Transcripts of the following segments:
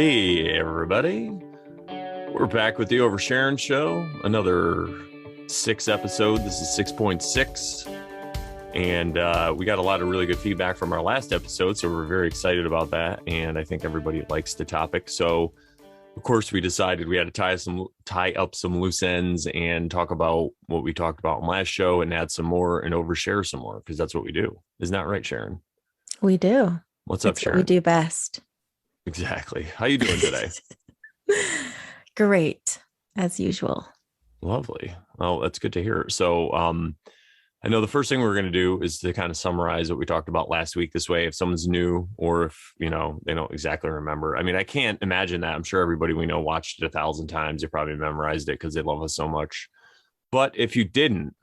Hey, everybody. We're back with the Over Sharon show. Another 6 episode. This is 6.6. And we got a lot of really good feedback from our last episode. So we're very excited about that. And I think everybody likes the topic. So, of course, we decided we had to tie up some loose ends and talk about what we talked about in last show and add some more and overshare some more, because that's what we do. Isn't that right, Sharon? We do. What's up, It's what we Sharon? do best. Exactly. How you doing today? Great, as usual. Lovely. Well, that's good to hear. So, I know the first thing we're going to do is to kind of summarize what we talked about last week. This way, if someone's new or if, they don't exactly remember. I mean, I can't imagine that. I'm sure everybody we know watched it 1,000 times. They probably memorized it because they love us so much. But if you didn't,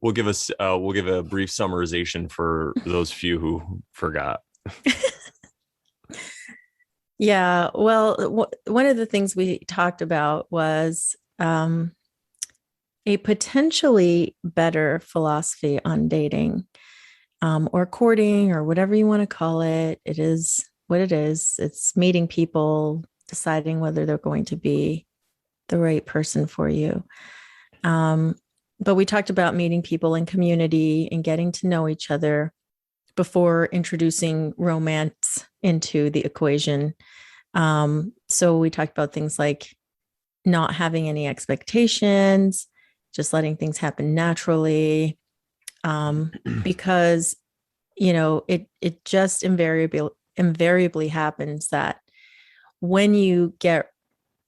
we'll give a brief summarization for those few who forgot. Yeah. Well, one of the things we talked about was a potentially better philosophy on dating or courting or whatever you want to call it. It is what it is. It's meeting people, deciding whether they're going to be the right person for you. But we talked about meeting people in community and getting to know each other before introducing romance into the equation. So we talked about things like not having any expectations, just letting things happen naturally. Because, it just invariably happens that when you get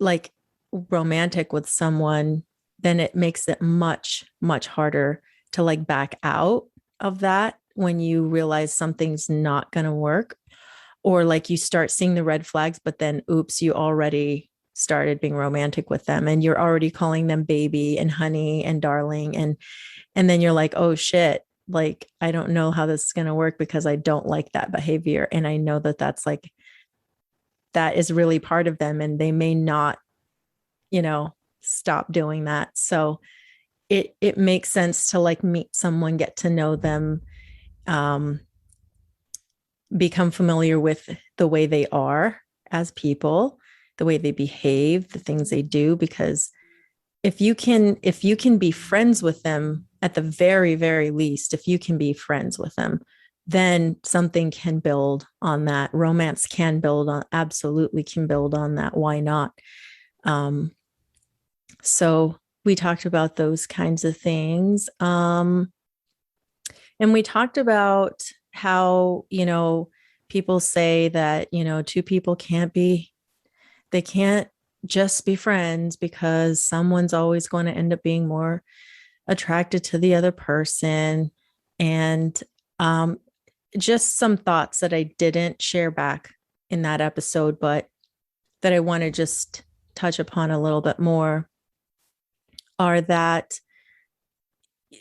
like romantic with someone, then it makes it much, much harder to like back out of that when you realize something's not going to work, or like you start seeing the red flags, but then oops, you already started being romantic with them and you're already calling them baby and honey and darling. And then you're like, oh shit, like, I don't know how this is going to work because I don't like that behavior. And I know that that is really part of them and they may not, stop doing that. So it makes sense to like meet someone, get to know them, um, become familiar with the way they are as people, the way they behave, the things they do, because if you can be friends with them at the very, very least, if you can be friends with them, then something can build on that. Romance can build on, absolutely can build on that. Why not? So we talked about those kinds of things. And we talked about how, people say that, two people they can't just be friends because someone's always going to end up being more attracted to the other person. And just some thoughts that I didn't share back in that episode, but that I want to just touch upon a little bit more are that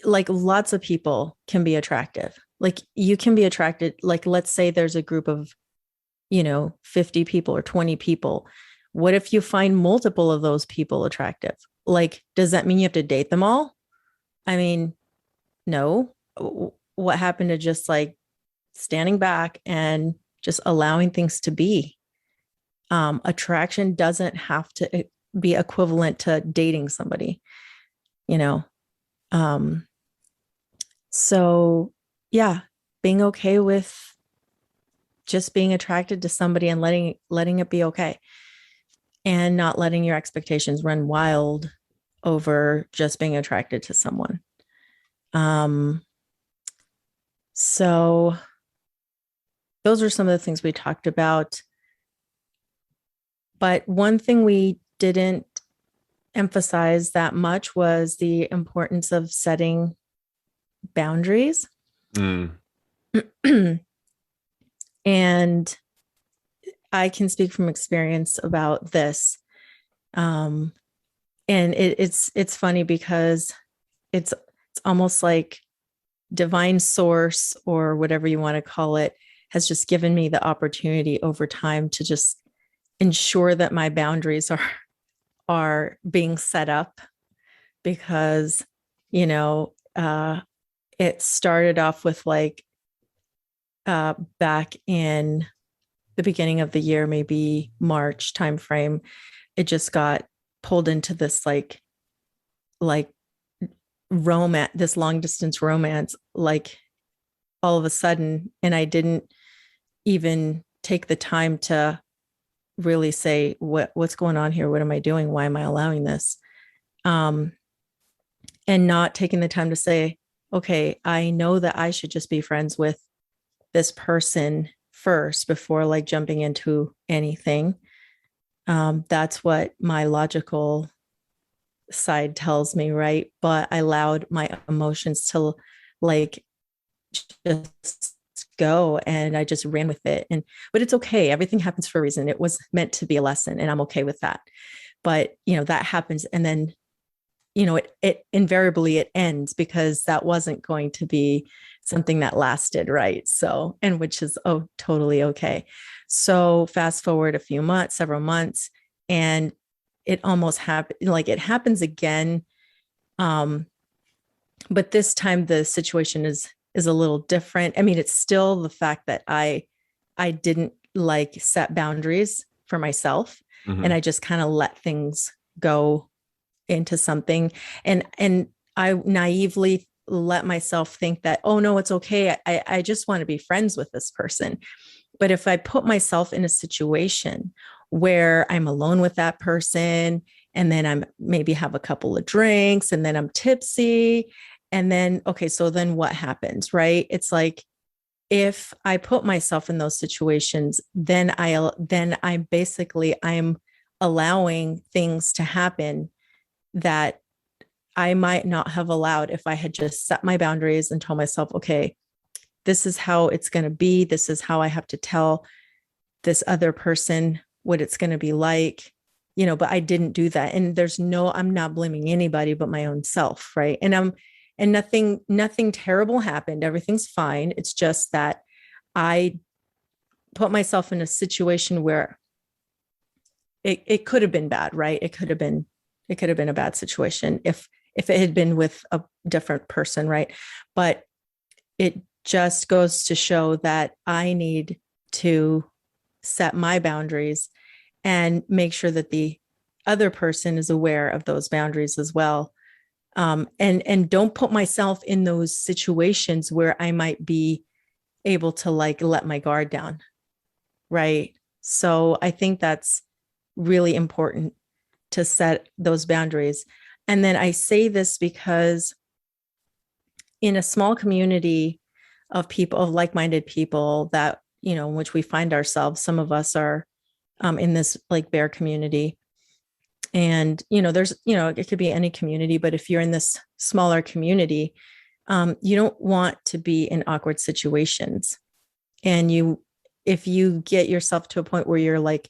like lots of people can be attractive. Like you can be attracted, like let's say there's a group of, 50 people or 20 people. What if you find multiple of those people attractive? Like, does that mean you have to date them all? I mean, no. What happened to just like standing back and just allowing things to be? Attraction doesn't have to be equivalent to dating somebody, you know? Um, so yeah, being okay with just being attracted to somebody and letting it be okay, and not letting your expectations run wild over just being attracted to someone. Um, so those are some of the things we talked about. But one thing we didn't emphasize that much was the importance of setting boundaries. Mm. And I can speak from experience about this. And it's funny because it's almost like divine source or whatever you want to call it has just given me the opportunity over time to just ensure that my boundaries are being set up, because you know it started off with like back in the beginning of the year, maybe March timeframe, it just got pulled into this like romance, this long distance romance, like all of a sudden. And I didn't even take the time to really say what's going on here. What am I doing? Why am I allowing this? Um, and not taking the time to say, okay, I know that I should just be friends with this person first before like jumping into anything. That's what my logical side tells me, right? But I allowed my emotions to like just go, and I just ran with it. And but it's okay. Everything happens for a reason. It was meant to be a lesson, and I'm okay with that. But that happens, and then it invariably it ends because that wasn't going to be something that lasted, right? So, and which is totally okay. So fast forward a few months, several months, and it almost happened, like it happens again. But this time the situation is a little different. I mean, it's still the fact that I didn't like set boundaries for myself, and I just kind of let things go into something, and I naively let myself think that, oh no, it's okay. I just want to be friends with this person. But if I put myself in a situation where I'm alone with that person, and then I'm maybe have a couple of drinks, and then I'm tipsy, and then, okay, so then what happens, right? It's like, if I put myself in those situations, then I'm allowing things to happen that I might not have allowed if I had just set my boundaries and told myself, okay, this is how it's going to be. This is how I have to tell this other person what it's going to be like, but I didn't do that. And I'm not blaming anybody but my own self. Right. And nothing terrible happened. Everything's fine. It's just that I put myself in a situation where it could have been bad, right? It could have been a bad situation if it had been with a different person, right? But it just goes to show that I need to set my boundaries and make sure that the other person is aware of those boundaries as well. And don't put myself in those situations where I might be able to like let my guard down, right? So I think that's really important to set those boundaries. And then I say this because in a small community of people, of like-minded people that, in which we find ourselves, some of us are in this like bear community. And, there's, it could be any community, but if you're in this smaller community, you don't want to be in awkward situations. And if you get yourself to a point where you're like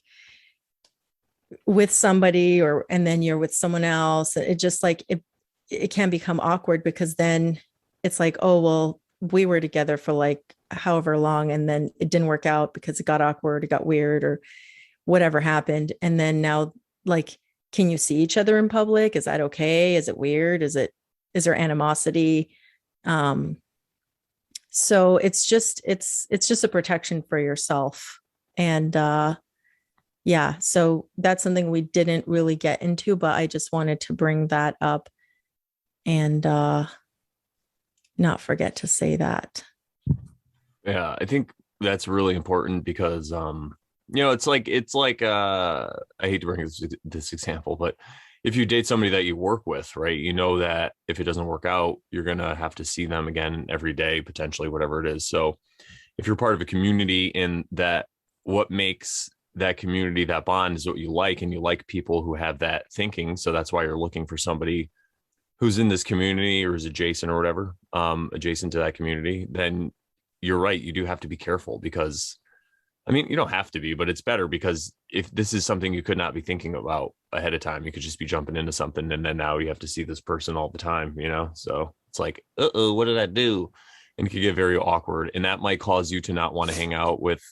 with somebody and then you're with someone else, it just like, it can become awkward because then it's like, oh, well, we were together for like however long, and then it didn't work out because it got awkward, it got weird, or whatever happened. And then now, like, can you see each other in public? Is that okay? Is it weird? Is there animosity? So it's just a protection for yourself. And yeah, so that's something we didn't really get into, but I just wanted to bring that up and not forget to say that. Yeah, I think that's really important because it's like I hate to bring this example, but if you date somebody that you work with, right, that if it doesn't work out, you're gonna have to see them again every day, potentially, whatever it is. So if you're part of a community, and that what makes that community, that bond, is what you like, and you like people who have that thinking. So that's why you're looking for somebody who's in this community or is adjacent or whatever, adjacent to that community. Then you're right, you do have to be careful, because I mean, you don't have to be, but it's better, because if this is something you could not be thinking about ahead of time, you could just be jumping into something, and then now you have to see this person all the time, So it's like, uh-oh, what did I do? And it could get very awkward, and that might cause you to not want to hang out with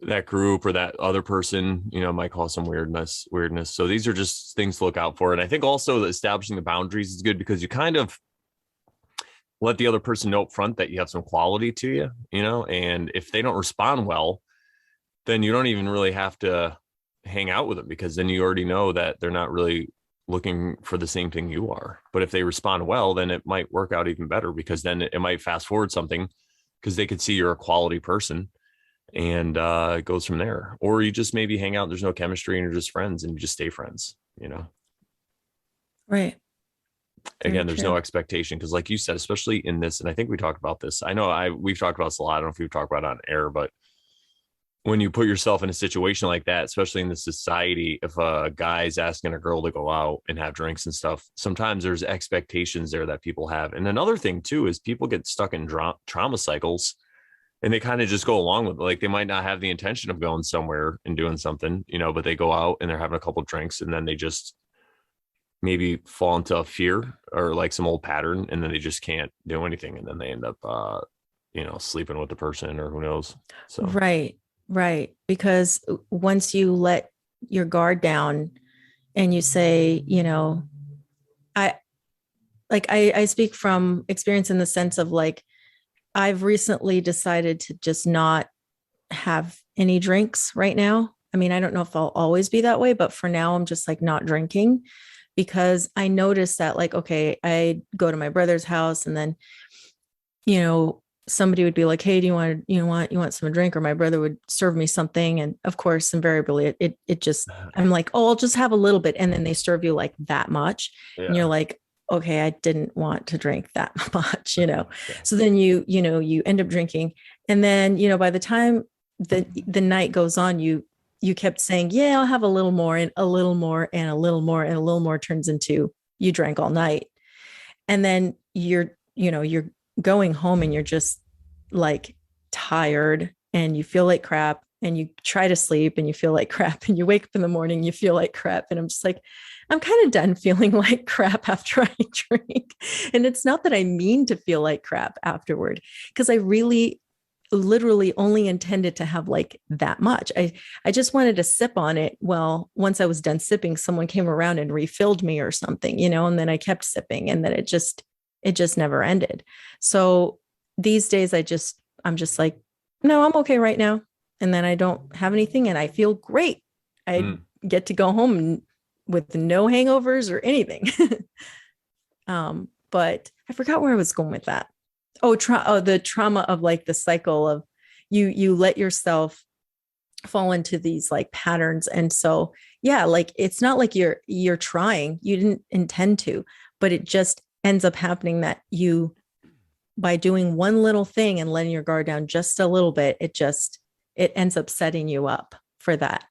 that group, or that other person, might cause some weirdness. So these are just things to look out for. And I think also that establishing the boundaries is good, because you kind of let the other person know up front that you have some quality to you, and if they don't respond well, then you don't even really have to hang out with them, because then you already know that they're not really looking for the same thing you are. But if they respond well, then it might work out even better, because then it might fast forward something, because they could see you're a quality person, and it goes from there. Or you just maybe hang out, there's no chemistry, and you're just friends, and you just stay friends, you know? Right. Very Again, there's true. no expectation, because like you said, especially in this, and I think we talked about this, I know we've talked about this a lot, I don't know if we've talked about it on air, but when you put yourself in a situation like that, especially in the society, if a guy's asking a girl to go out and have drinks and stuff, sometimes there's expectations there that people have. And another thing too is people get stuck in trauma cycles, and they kind of just go along with it. Like, they might not have the intention of going somewhere and doing something, but they go out and they're having a couple of drinks, and then they just maybe fall into a fear or like some old pattern, and then they just can't do anything, and then they end up sleeping with the person, or who knows. So Right. Right. Because once you let your guard down and you say, I I speak from experience in the sense of like, I've recently decided to just not have any drinks right now. I mean, I don't know if I'll always be that way, but for now, I'm just like not drinking, because I noticed that, like, okay, I go to my brother's house, and then, you know, somebody would be like, "Hey, do you want some drink?" Or my brother would serve me something. And of course, invariably it just, I'm like, "Oh, I'll just have a little bit." And then they serve you like that much. And you're yeah. like, okay, I didn't want to drink that much. Yeah. So then you end up drinking. And then, by the time the night goes on, you kept saying, "Yeah, I'll have a little more and a little more and a little more," and a little more turns into you drank all night. And then you're going home and you're just like tired, and you feel like crap, and you try to sleep and you feel like crap, and you wake up in the morning, you feel like crap. And I'm just like, I'm kind of done feeling like crap after I drink. And it's not that I mean to feel like crap afterward, because I really literally only intended to have like that much. I just wanted to sip on it. Well, once I was done sipping, someone came around and refilled me or something, and then I kept sipping, and then it just never ended. So these days I'm just like, no, I'm okay right now. And then I don't have anything and I feel great. I Mm. get to go home with no hangovers or anything. But I forgot where I was going with that. The trauma of like the cycle of you let yourself fall into these like patterns. And so, yeah, like it's not like you're trying, you didn't intend to, but it just ends up happening that you, by doing one little thing and letting your guard down just a little bit, it ends up setting you up for that.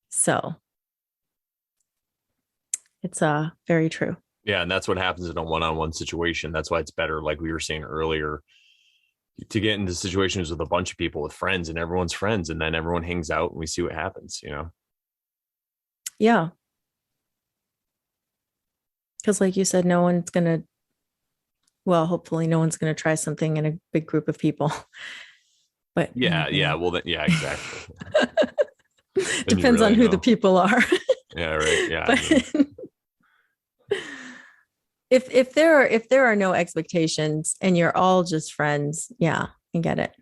So it's very true. Yeah, and that's what happens in a one-on-one situation. That's why it's better, like we were saying earlier, to get into situations with a bunch of people, with friends, and everyone's friends, and then everyone hangs out and we see what happens. Yeah. Because like you said, no one's gonna, well, hopefully no one's gonna try something in a big group of people. But Yeah. Well, then, yeah, exactly. Then you depends on really who the know. people are. Yeah, right. Yeah, I But mean, if there are no expectations and you're all just friends, yeah, I get it.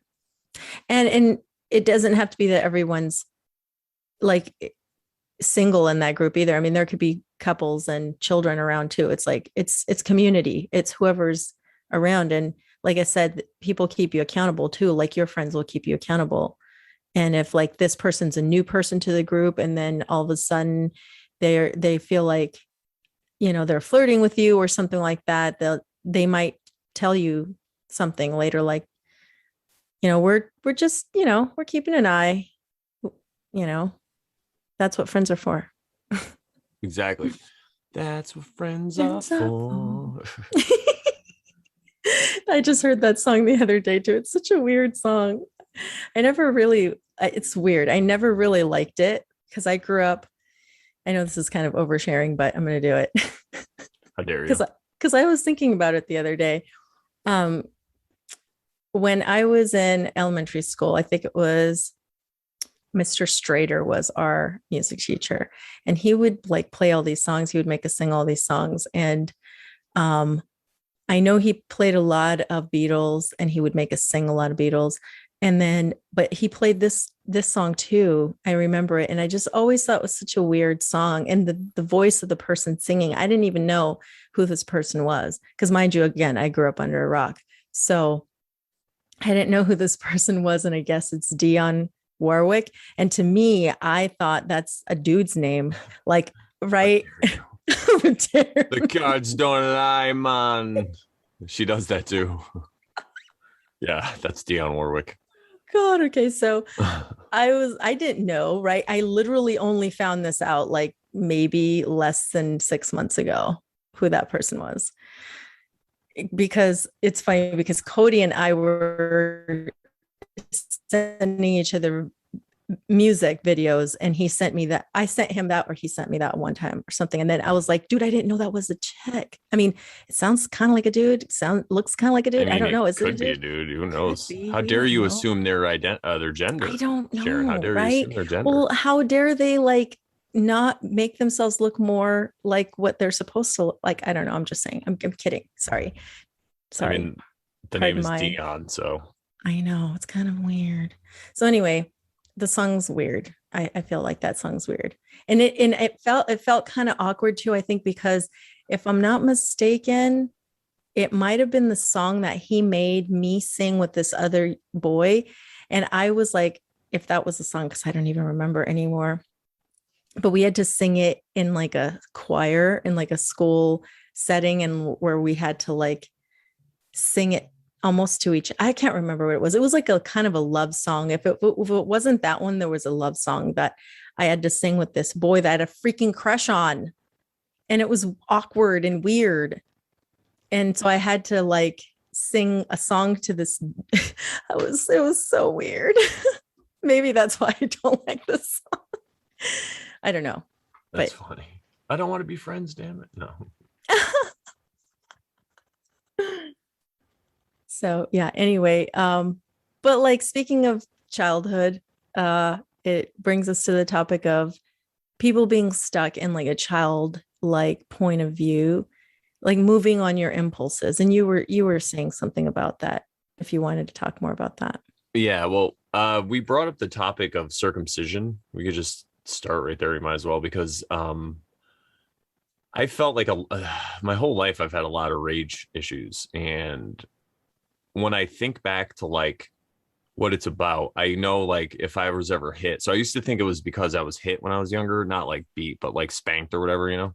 And it doesn't have to be that everyone's like single in that group either. I mean, there could be couples and children around too. It's like it's community. It's whoever's around. And like I said, people keep you accountable too. Like your friends will keep you accountable. And if like this person's a new person to the group, and then all of a sudden they feel like, they're flirting with you or something like that, they might tell you something later, like, we're just, we're keeping an eye, you know, that's what friends are for. exactly. That's what friends are Friends are for. for. I just heard that song the other day too. It's such a weird song. I never really, it's weird. I never really liked it because I grew up, I know this is kind of oversharing, but I'm going to do it. How dare you? Because I was thinking about it the other day. Um, when I was in elementary school, I think it was Mr. Strader was our music teacher, and he would like play all these songs. He would make us sing all these songs. And um, I know he played a lot of Beatles, and he would make us sing a lot of Beatles. And then, but he played this song too. I remember it. And I just always thought it was such a weird song. And the voice of the person singing, I didn't even know who this person was. Because mind you, again, I grew up under a rock. So I didn't know who this person was. And I guess it's Dionne Warwick. And to me, I thought that's a dude's name. Like, right? The cards don't lie, man. She does that too. Yeah, that's Dionne Warwick. God. Okay. So I didn't know, right? I literally only found this out like maybe less than 6 months ago, who that person was. Because it's funny because Cody and I were sending each other music videos and he sent me that. I sent him that, or he sent me that one time or something. And then I was like, dude, I didn't know that was a chick. I mean, it sounds kind of like a dude. Looks kind of like a dude. I don't know. Is it could be a dude? Who knows? How dare you assume their gender? I don't know. Sharon, how dare you assume their gender? Well, how dare they like not make themselves look more like what they're supposed to look like? I don't know. I'm just saying. I'm kidding. Sorry. I mean, the name is Dionne, so I know it's kind of weird. So anyway, the song's weird. I feel like that song's weird. And it felt kind of awkward too, I think, because if I'm not mistaken, it might have been the song that he made me sing with this other boy. And I was like, if that was the song, because I don't even remember anymore. But we had to sing it in like a choir in like a school setting, and where we had to like sing it almost to each. I can't remember what it was. It was like a kind of a love song. If it wasn't that one, there was a love song that I had to sing with this boy that I had a freaking crush on. And it was awkward and weird. And so I had to like sing a song to this. It was so weird. Maybe that's why I don't like this song. I don't know. That's funny. I don't want to be friends, damn it. No. So yeah, anyway, but like speaking of childhood, it brings us to the topic of people being stuck in like a childlike point of view, like moving on your impulses. And you were saying something about that, if you wanted to talk more about that. Yeah, well, we brought up the topic of circumcision. We could just start right there. We might as well, because I felt like my whole life I've had a lot of rage issues, and when I think back to like what it's about, I know like if I was ever hit. So I used to think it was because I was hit when I was younger, not like beat, but like spanked or whatever, you know?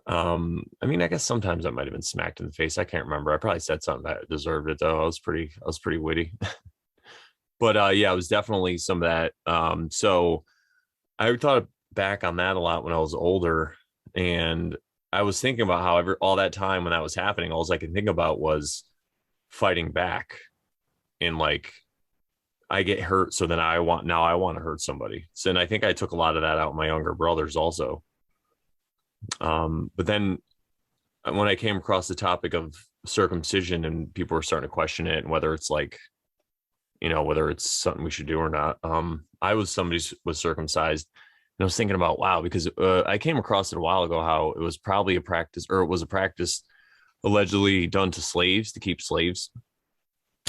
I mean, I guess sometimes I might've been smacked in the face. I can't remember. I probably said something that deserved it though. I was pretty witty, but yeah, it was definitely some of that. So I thought back on that a lot when I was older, and I was thinking about how all that time when that was happening, all I could think about was fighting back, and like I get hurt, so then I want to hurt somebody. So, and I think I took a lot of that out with my younger brothers also. But then when I came across the topic of circumcision and people were starting to question it and whether it's like, you know, whether it's something we should do or not. I was somebody who was circumcised, and I was thinking about, wow, because I came across it a while ago, how it was probably a practice, or it was a practice allegedly done to slaves to keep slaves.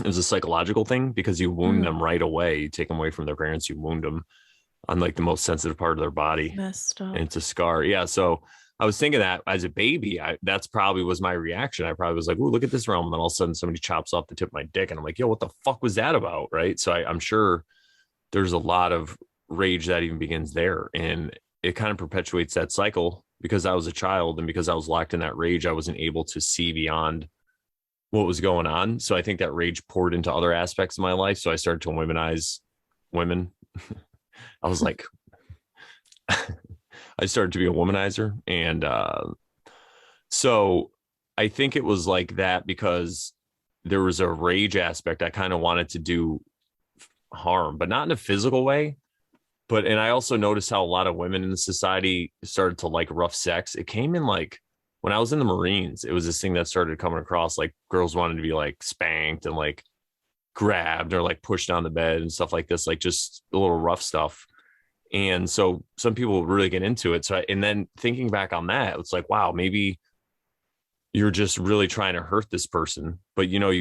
It was a psychological thing because you wound them right away. You take them away from their parents, you wound them on like the most sensitive part of their body. Messed up. And it's a scar. Yeah. So I was thinking that as a baby, that's probably was my reaction. I probably was like, oh, look at this realm. And then all of a sudden somebody chops off the tip of my dick. And I'm like, yo, what the fuck was that about? Right. So I'm sure there's a lot of rage that even begins there. And it kind of perpetuates that cycle, because I was a child and because I was locked in that rage, I wasn't able to see beyond what was going on. So I think that rage poured into other aspects of my life. So I started to womanize women. I was like, I started to be a womanizer. And so I think it was like that because there was a rage aspect. I kind of wanted to do harm, but not in a physical way. And I also noticed how a lot of women in the society started to like rough sex. It came in like when I was in the Marines, it was this thing that started coming across, like girls wanted to be like spanked and like grabbed or like pushed on the bed and stuff like this, like just a little rough stuff. And so some people really get into it. So, and then thinking back on that, it's like, wow, maybe you're just really trying to hurt this person, but you know,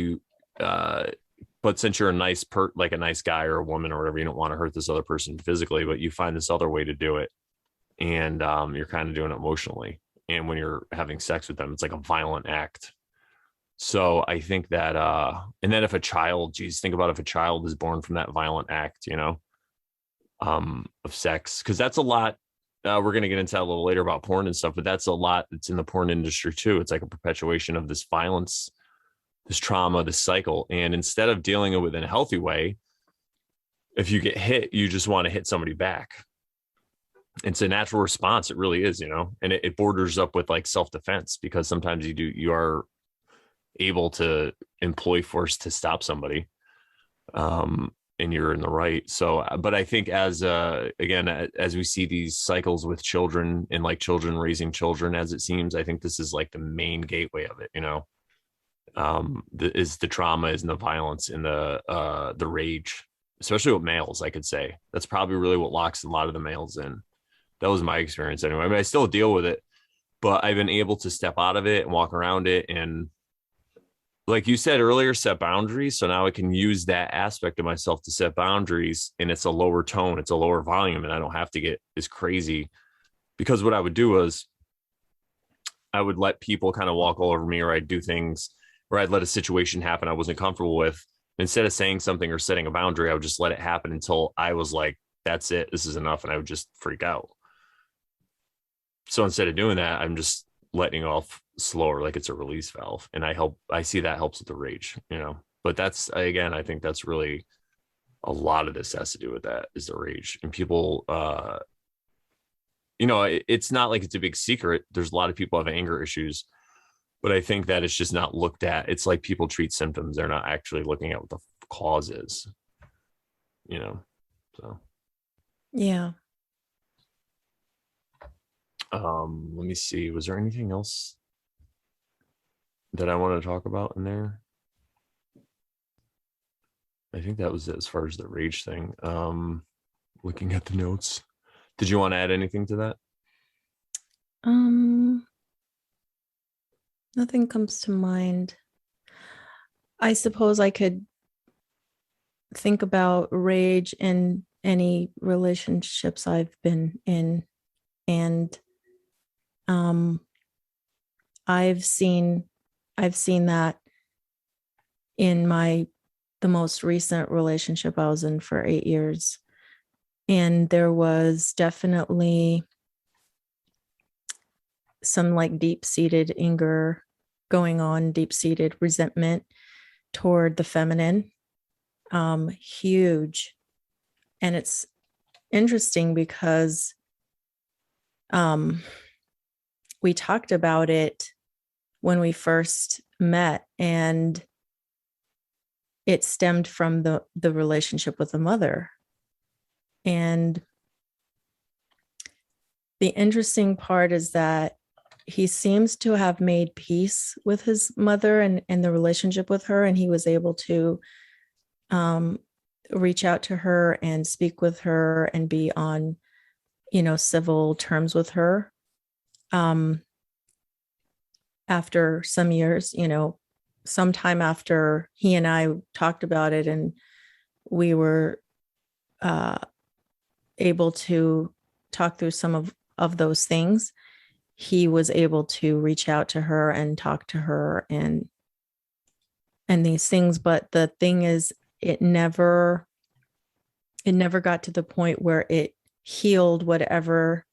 but since you're a like a nice guy or a woman or whatever, you don't want to hurt this other person physically, but you find this other way to do it. And you're kind of doing it emotionally. And when you're having sex with them, it's like a violent act. So I think that, and then if a child, geez, think about if a child is born from that violent act, of sex, because that's a lot. We're going to get into that a little later about porn and stuff, but that's a lot that's in the porn industry too. It's like a perpetuation of this violence, this trauma, this cycle. And instead of dealing with it in a healthy way, if you get hit, you just want to hit somebody back. It's a natural response. It really is, and it borders up with like self-defense, because sometimes you are able to employ force to stop somebody. And you're in the right. So, but I think as we see these cycles with children and like children raising children, as it seems, I think this is like the main gateway of it, is the trauma, is in the violence, in the rage, especially with males. I could say that's probably really what locks a lot of the males in. That was my experience anyway. I mean, I still deal with it, but I've been able to step out of it and walk around it. And like you said earlier, set boundaries. So now I can use that aspect of myself to set boundaries, and it's a lower tone, it's a lower volume, and I don't have to get as crazy. Because what I would do was I would let people kind of walk all over me, or I'd do things where I'd let a situation happen I wasn't comfortable with. Instead of saying something or setting a boundary, I would just let it happen until I was like, that's it, this is enough. And I would just freak out. So instead of doing that, I'm just letting off slower, like it's a release valve. And I see that helps with the rage, but that's, again, I think that's really a lot of this has to do with that, is the rage. And people, it's not like it's a big secret. There's a lot of people have anger issues, but I think that it's just not looked at. It's like people treat symptoms. They're not actually looking at what the cause is, so. Yeah. Let me see. Was there anything else that I want to talk about in there? I think that was it as far as the rage thing. Looking at the notes. Did you want to add anything to that? Nothing comes to mind. I suppose I could think about rage in any relationships I've been in, and I've seen that in the most recent relationship I was in for 8 years. And there was definitely some like deep-seated anger going on, deep-seated resentment toward the feminine, huge. And it's interesting because we talked about it when we first met, and it stemmed from the relationship with the mother. And the interesting part is that he seems to have made peace with his mother and the relationship with her, and he was able to reach out to her and speak with her and be on, civil terms with her. After some years, sometime after he and I talked about it, and we were able to talk through some of those things, he was able to reach out to her and talk to her and these things. But the thing is, it never got to the point where it healed whatever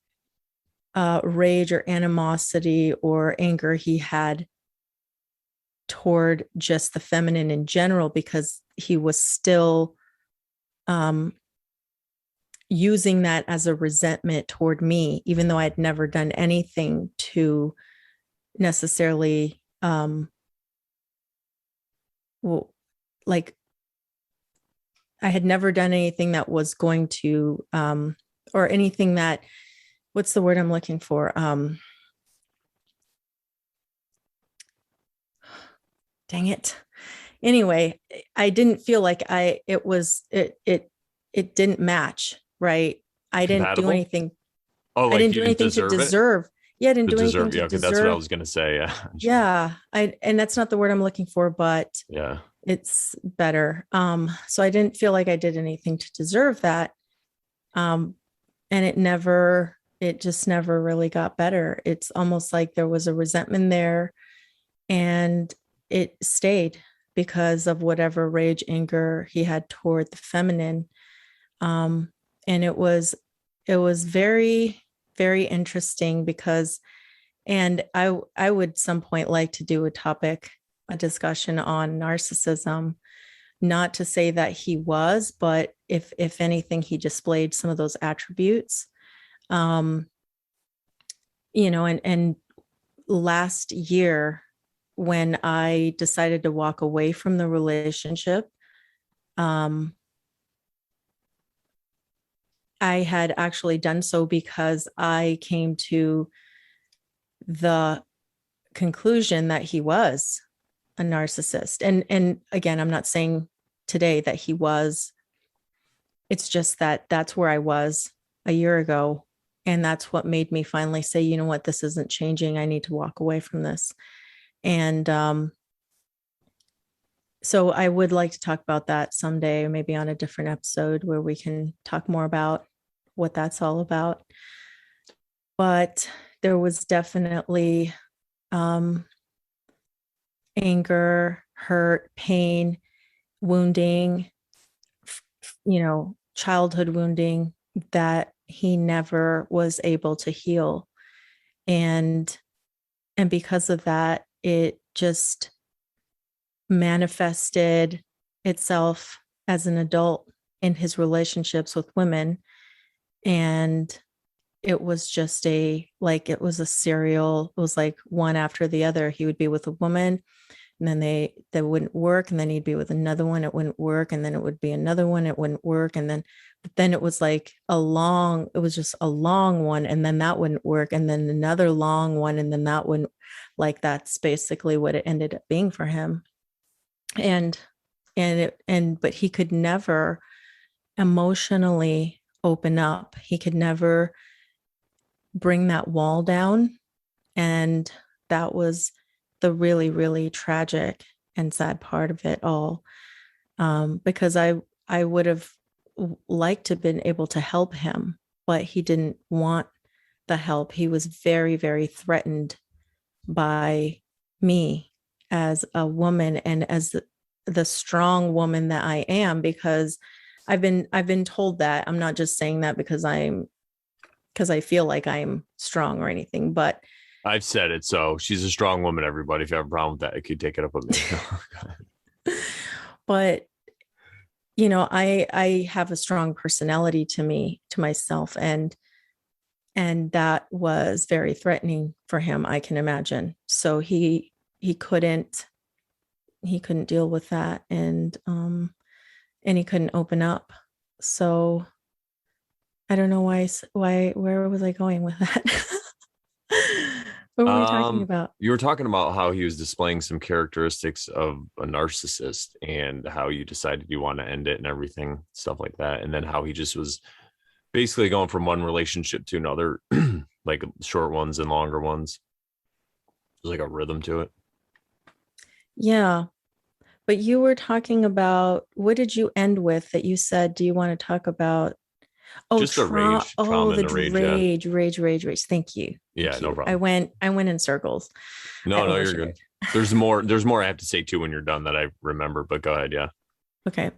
rage or animosity or anger he had toward just the feminine in general, because he was still using that as a resentment toward me, even though I'd never done anything to necessarily like I had never done anything that was going to or anything that, what's the word I'm looking for? Dang it. Anyway, I didn't feel like it didn't match, right? I didn't do anything. Oh, like I didn't do anything to deserve. Yeah, I didn't do anything to deserve. That's what I was going to say. Yeah. Yeah. And that's not the word I'm looking for, but yeah, it's better. So I didn't feel like I did anything to deserve that. Um, and it just never really got better. It's almost like there was a resentment there, and it stayed because of whatever rage, anger he had toward the feminine. Um, and it was very, very interesting because, and I would some point like to do a discussion on narcissism, not to say that he was, but if anything, he displayed some of those attributes. Um, and last year when I decided to walk away from the relationship, um, I had actually done so because I came to the conclusion that he was a narcissist. And again, I'm not saying today that he was. It's just that that's where I was a year ago. And that's what made me finally say, you know what, this isn't changing. I need to walk away from this. And so I would like to talk about that someday, maybe on a different episode where we can talk more about what that's all about. But there was definitely anger, hurt, pain, wounding, childhood wounding that he never was able to heal. And because of that, it just manifested itself as an adult in his relationships with women. And it was just it was a serial, it was like one after the other. He would be with a woman, and then they wouldn't work, and then he'd be with another one, it wouldn't work, and then it would be another one, it wouldn't work, and then but then it was like it was just a long one, and then that wouldn't work, and then another long one, and then that wouldn't. Like, that's basically what it ended up being for him. And but he could never emotionally open up. He could never bring that wall down. And that was the really, really tragic and sad part of it all. Because I would have liked to have been able to help him, but he didn't want the help. He was very, very threatened by me as a woman, and as the strong woman that I am, because I've been told that. I'm not just saying that because I feel like I'm strong or anything, but I've said it. So she's a strong woman, everybody. If you have a problem with that, you could take it up with me. but I have a strong personality to myself, and that was very threatening for him, I can imagine. So he couldn't deal with that, and he couldn't open up. So I don't know where was I going with that? What were we talking about? You were talking about how he was displaying some characteristics of a narcissist, and how you decided you want to end it and everything, stuff like that. And then how he just was basically going from one relationship to another, like short ones and longer ones. There's like a rhythm to it. Yeah. But you were talking about, what did you end with that you said, do you want to talk about? Oh, Just the rage, trauma, the and the rage. rage. Thank you. Yeah, Thank no you. problem. I went in circles. No, you're good. There's more I have to say too when you're done that I remember, but go ahead. Yeah. Okay.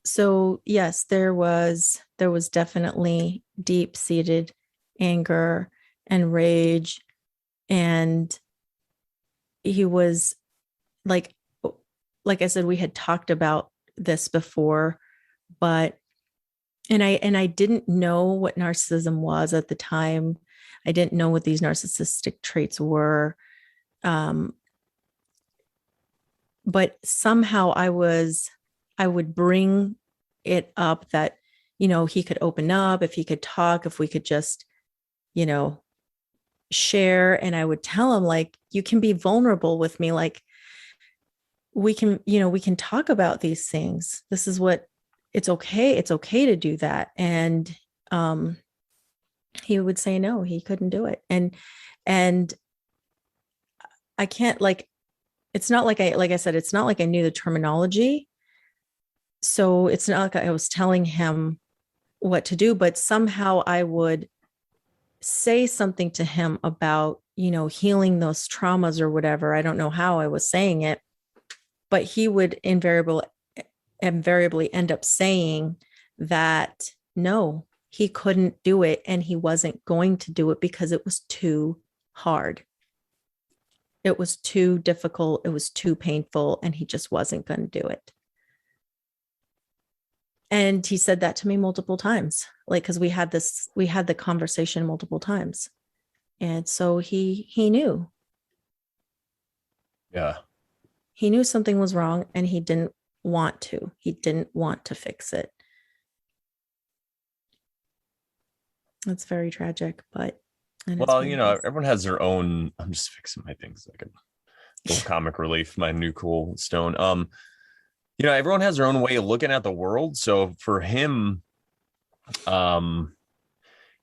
So yes, there was definitely deep-seated anger and rage, and he was like I said, we had talked about this before, but I didn't know what narcissism was at the time. I didn't know what these narcissistic traits were. But somehow I would bring it up that, he could open up, if he could talk, if we could just, share. And I would tell him, like, you can be vulnerable with me. Like, we can talk about these things. This is what it's okay. It's okay to do that. And, he would say, no, he couldn't do it. And I can't, like, it's not like I said, it's not like I knew the terminology. So it's not like I was telling him what to do, but somehow I would say something to him about, healing those traumas or whatever. I don't know how I was saying it, but he would invariably end up saying that no, he couldn't do it and he wasn't going to do it because it was too hard. It was too difficult. It was too painful, and he just wasn't going to do it. And he said that to me multiple times, like, because we had the conversation multiple times. And so he knew. Yeah. He knew something was wrong and he didn't want to. He didn't want to fix it. That's very tragic, but and it's Well, what it is. everyone has their own. I'm just fixing my things like a little comic relief, my new cool stone. Everyone has their own way of looking at the world. So for him,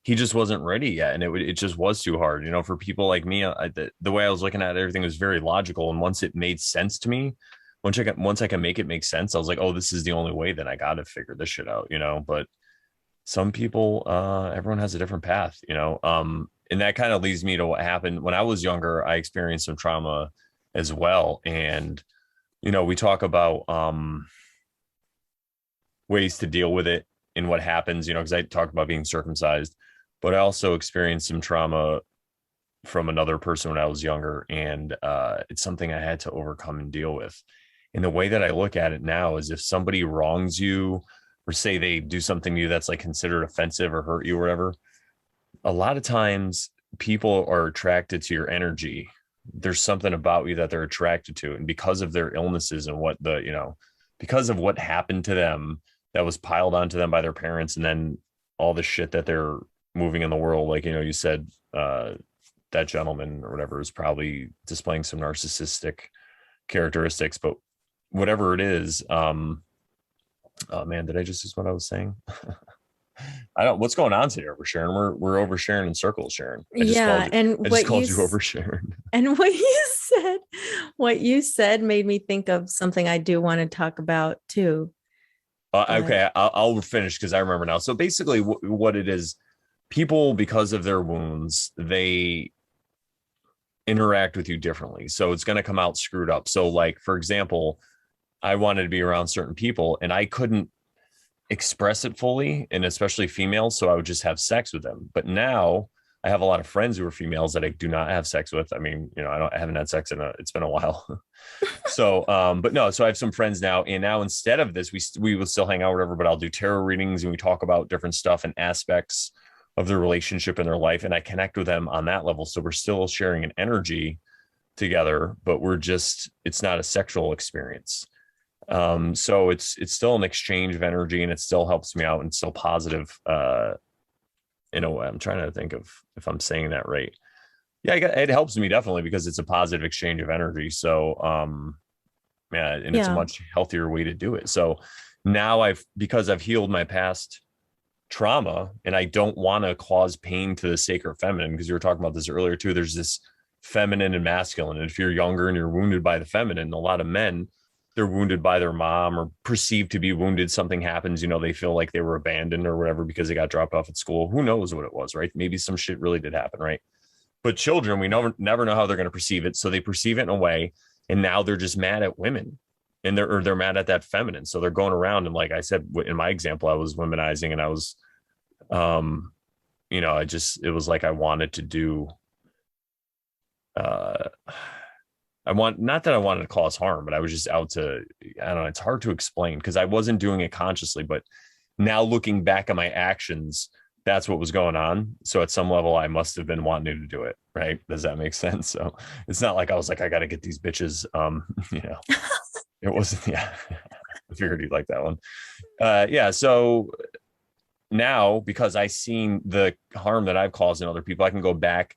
he just wasn't ready yet, and it just was too hard. For people like me, the way I was looking at everything was very logical, and once it made sense to me, once I can make it make sense, I was like, oh, this is the only way. Then I got to figure this shit out, But some people, everyone has a different path, and that kind of leads me to what happened when I was younger. I experienced some trauma as well, and we talk about ways to deal with it and what happens, because I talked about being circumcised, but I also experienced some trauma from another person when I was younger. And it's something I had to overcome and deal with. And the way that I look at it now is if somebody wrongs you or say they do something to you that's like considered offensive or hurt you or whatever, a lot of times people are attracted to your energy. There's something about you that they're attracted to. And because of their illnesses and because of what happened to them that was piled onto them by their parents, and then all the shit that they're moving in the world, like, you said, that gentleman or whatever is probably displaying some narcissistic characteristics, but whatever it is, oh man, did I just use what I was saying? What's going on today over Sharon? We're over Sharon in circles, Sharon. I just called you over Sharon. And what you said made me think of something I do want to talk about too. Okay, I'll finish because I remember now. So basically what it is, people, because of their wounds, they interact with you differently. So it's going to come out screwed up. So like, for example, I wanted to be around certain people and I couldn't express it fully, and especially females. So I would just have sex with them. But now I have a lot of friends who are females that I do not have sex with. I mean, I haven't had sex it's been a while. So, but no, so I have some friends now, and now instead of this, we will still hang out, whatever, but I'll do tarot readings and we talk about different stuff and aspects of their relationship in their life. And I connect with them on that level. So we're still sharing an energy together, but it's not a sexual experience. So it's still an exchange of energy, and it still helps me out and still positive, in a way. I'm trying to think of if I'm saying that right. Yeah, it helps me definitely because it's a positive exchange of energy. So, it's a much healthier way to do it. So now because I've healed my past trauma and I don't want to cause pain to the sacred feminine, because you were talking about this earlier too. There's this feminine and masculine. And if you're younger and you're wounded by the feminine, a lot of men, they're wounded by their mom or perceived to be wounded. Something happens, they feel like they were abandoned or whatever because they got dropped off at school. Who knows what it was, right? Maybe some shit really did happen, right? But children, we never know how they're going to perceive it. So they perceive it in a way, and now they're just mad at women, and they're mad at that feminine. So they're going around, and like I said, in my example, I was womanizing, and I was, it was like I wanted to do, not that I wanted to cause harm, but I was just out to, I don't know, it's hard to explain because I wasn't doing it consciously, but now looking back at my actions, that's what was going on. So at some level, I must have been wanting to do it. Right. Does that make sense? So it's not like I was like, I got to get these bitches. It wasn't. Yeah. I figured you'd like that one. Yeah. So now, because I seen the harm that I've caused in other people, I can go back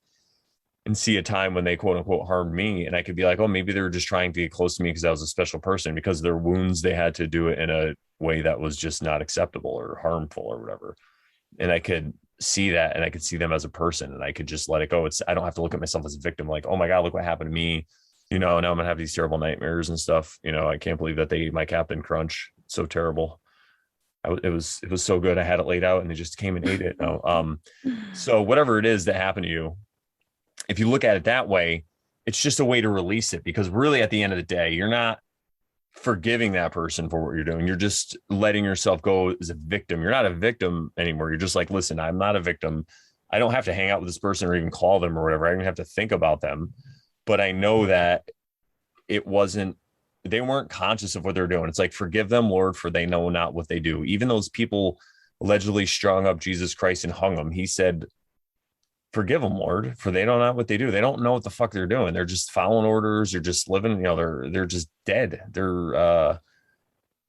and see a time when they quote unquote harmed me. And I could be like, oh, maybe they were just trying to get close to me because I was a special person. Because of their wounds, they had to do it in a way that was just not acceptable or harmful or whatever. And I could see that, and I could see them as a person, and I could just let it go. I don't have to look at myself as a victim, like, oh my God, look what happened to me. Now I'm gonna have these terrible nightmares and stuff. I can't believe that they ate my Captain Crunch. It's so terrible. It was so good. I had it laid out and they just came and ate it. No. So whatever it is that happened to you, if you look at it that way, it's just a way to release it, because really at the end of the day, you're not forgiving that person for what you're doing. You're just letting yourself go as a victim. You're not a victim anymore. You're just like, listen, I'm not a victim. I don't have to hang out with this person or even call them or whatever. I don't even have to think about them. But I know that they weren't conscious of what they're doing. It's like, forgive them, Lord, for they know not what they do. Even those people allegedly strung up Jesus Christ and hung him, he said, forgive them, Lord, for they don't know what they do. They don't know what the fuck they're doing. They're just following orders. They're just living, they're just dead. They're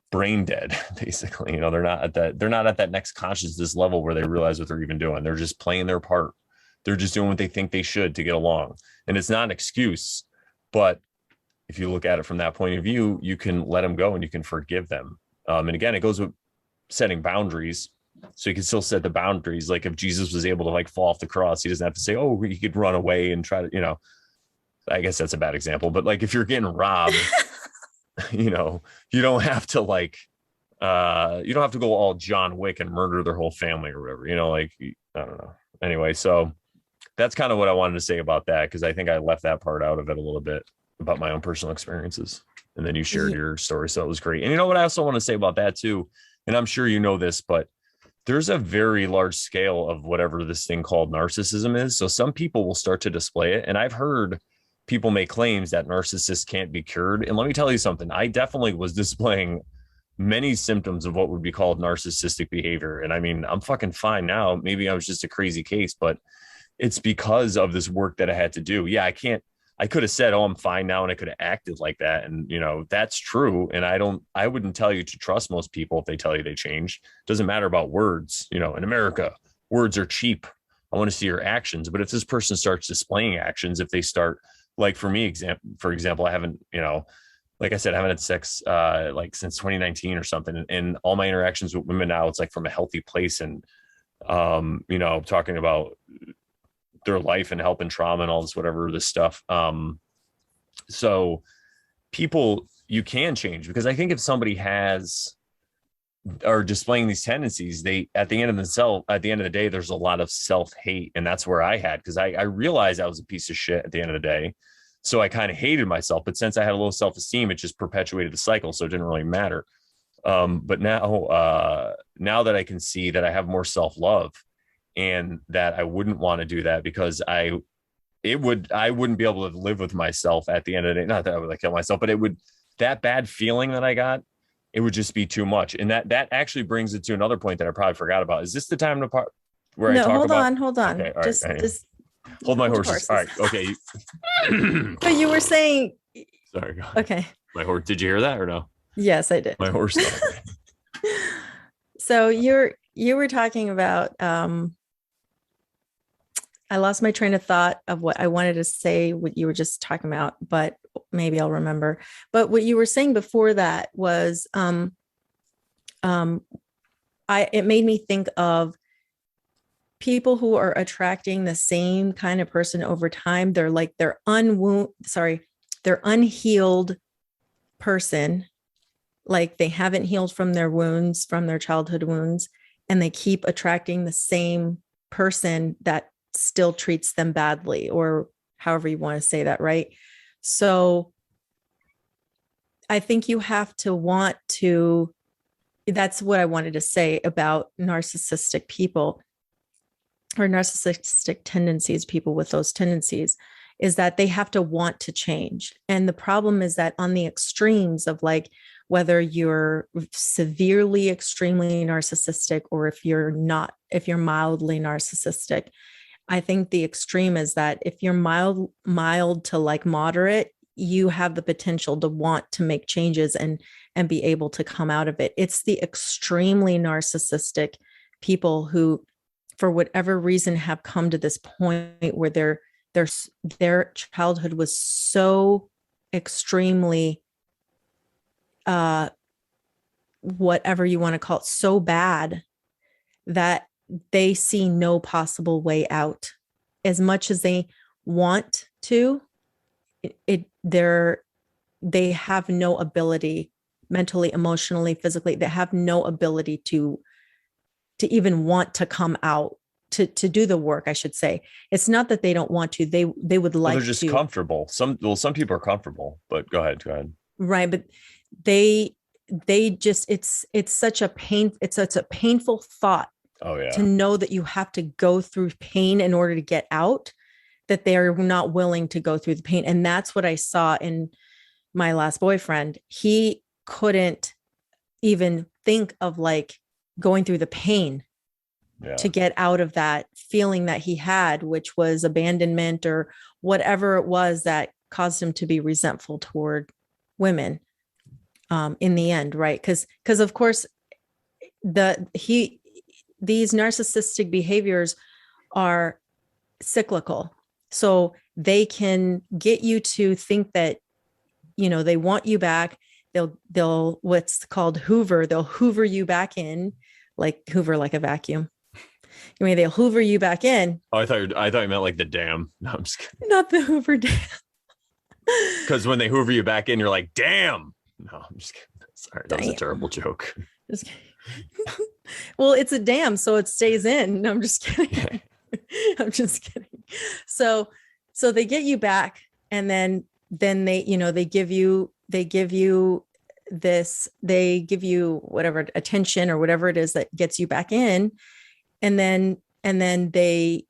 brain dead, basically. They're not at that next consciousness level where they realize what they're even doing. They're just playing their part. They're just doing what they think they should to get along. And it's not an excuse, but if you look at it from that point of view, you can let them go and you can forgive them. And again, it goes with setting boundaries. So you can still set the boundaries. Like if Jesus was able to like fall off the cross, he doesn't have to say, oh, he could run away and try to, I guess that's a bad example, but like if you're getting robbed, you don't have to you don't have to go all John Wick and murder their whole family or whatever, I don't know. Anyway, so that's kind of what I wanted to say about that, because I think I left that part out of it a little bit about my own personal experiences. And then you shared your story. So it was great. And you know what I also want to say about that too, and I'm sure you know this, but there's a very large scale of whatever this thing called narcissism is. So some people will start to display it. And I've heard people make claims that narcissists can't be cured. And let me tell you something, I definitely was displaying many symptoms of what would be called narcissistic behavior. And I mean, I'm fucking fine now. Maybe I was just a crazy case, but it's because of this work that I had to do. Yeah, I could have said, oh, I'm fine now. And I could have acted like that. And, that's true. And I wouldn't tell you to trust most people if they tell you they changed. It doesn't matter about words. In America, words are cheap. I want to see your actions. But if this person starts displaying actions, if they start, like for me, for example, I haven't, like I said, I haven't had sex like since 2019 or something. And all my interactions with women now, it's like from a healthy place. And, talking about their life and helping trauma and all this, whatever this stuff. So people, you can change, because I think if somebody are displaying these tendencies, at the end of the day, there's a lot of self-hate. And that's where I had, because I realized I was a piece of shit at the end of the day. So I kind of hated myself, but since I had a low self-esteem, it just perpetuated the cycle. So it didn't really matter. But now that I can see that I have more self-love, and that I wouldn't want to do that, because I wouldn't be able to live with myself at the end of the day. Not that I would like kill myself, but that bad feeling that I got, it would just be too much. And that actually brings it to another point that I probably forgot about. Is this the time where I talk about? Hold on. Okay, all just hold my horses. All right. Okay. So you were saying, sorry. Okay. My horse. Did you hear that or no? Yes, I did. My horse. So you were talking about, I lost my train of thought of what I wanted to say, what you were just talking about, but maybe I'll remember. But what you were saying before that was, it made me think of people who are attracting the same kind of person over time. They're like, they're unhealed person. Like they haven't healed from their wounds, from their childhood wounds, and they keep attracting the same person that still treats them badly, or however you want to say that, right? So I think you have to want to, that's what I wanted to say about narcissistic people, or narcissistic tendencies, people with those tendencies, is that they have to want to change. And the problem is that on the extremes of like, whether you're severely, extremely narcissistic, or if you're mildly narcissistic, I think the extreme is that if you're mild to like moderate, you have the potential to want to make changes and be able to come out of it. It's the extremely narcissistic people who, for whatever reason, have come to this point where their childhood was so extremely, whatever you want to call it, so bad that they see no possible way out. As much as they want to, they have no ability, mentally, emotionally, physically, they have no ability to even want to come out to do the work, I should say. It's not that they don't want to, they would Well, like they're just to. comfortable. Some people are comfortable, but go ahead. Right, but they just, it's such a painful thought Oh to yeah. know that you have to go through pain in order to get out, that they are not willing to go through the pain. And that's what I saw in my last boyfriend. He couldn't even think of like going through the pain Yeah. to get out of that feeling that he had, which was abandonment or whatever it was that caused him to be resentful toward women, in the end, right? Because of course these narcissistic behaviors are cyclical. So they can get you to think that, they want you back. They'll what's called Hoover. They'll Hoover you back in, like Hoover, like a vacuum. I mean, they'll Hoover you back in. Oh, I thought you meant like the dam. No, I'm just kidding. Not the Hoover dam. Because when they hoover you back in, you're like, damn. No, I'm just kidding. Sorry, that was a terrible joke. Just kidding. Well, it's a dam, so it stays in. No, I'm just kidding. I'm just kidding. So they get you back, and then they, they give you this, they give you whatever attention or whatever it is that gets you back in. And then they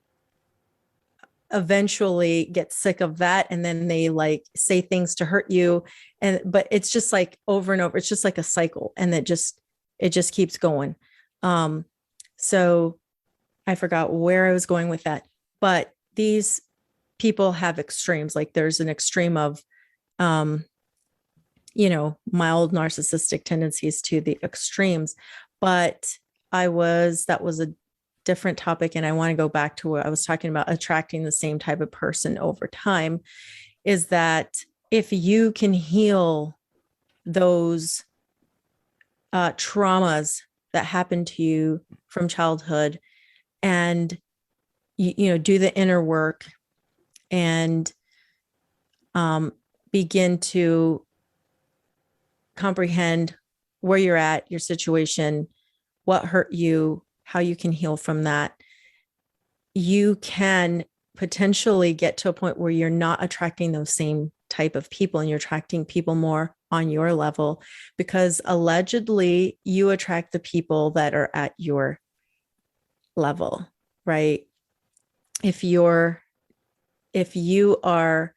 eventually get sick of that. And then they like say things to hurt you. But it's just like over and over. It's just like a cycle. And it just keeps going. So I forgot where I was going with that, but these people have extremes. Like there's an extreme of, mild narcissistic tendencies to the extremes. But that was a different topic. And I want to go back to what I was talking about, attracting the same type of person over time, is that if you can heal those traumas that happened to you from childhood, and do the inner work and begin to comprehend where you're at, your situation, what hurt you, how you can heal from that, you can potentially get to a point where you're not attracting those same type of people, and you're attracting people more on your level, because allegedly you attract the people that are at your level, right? If you are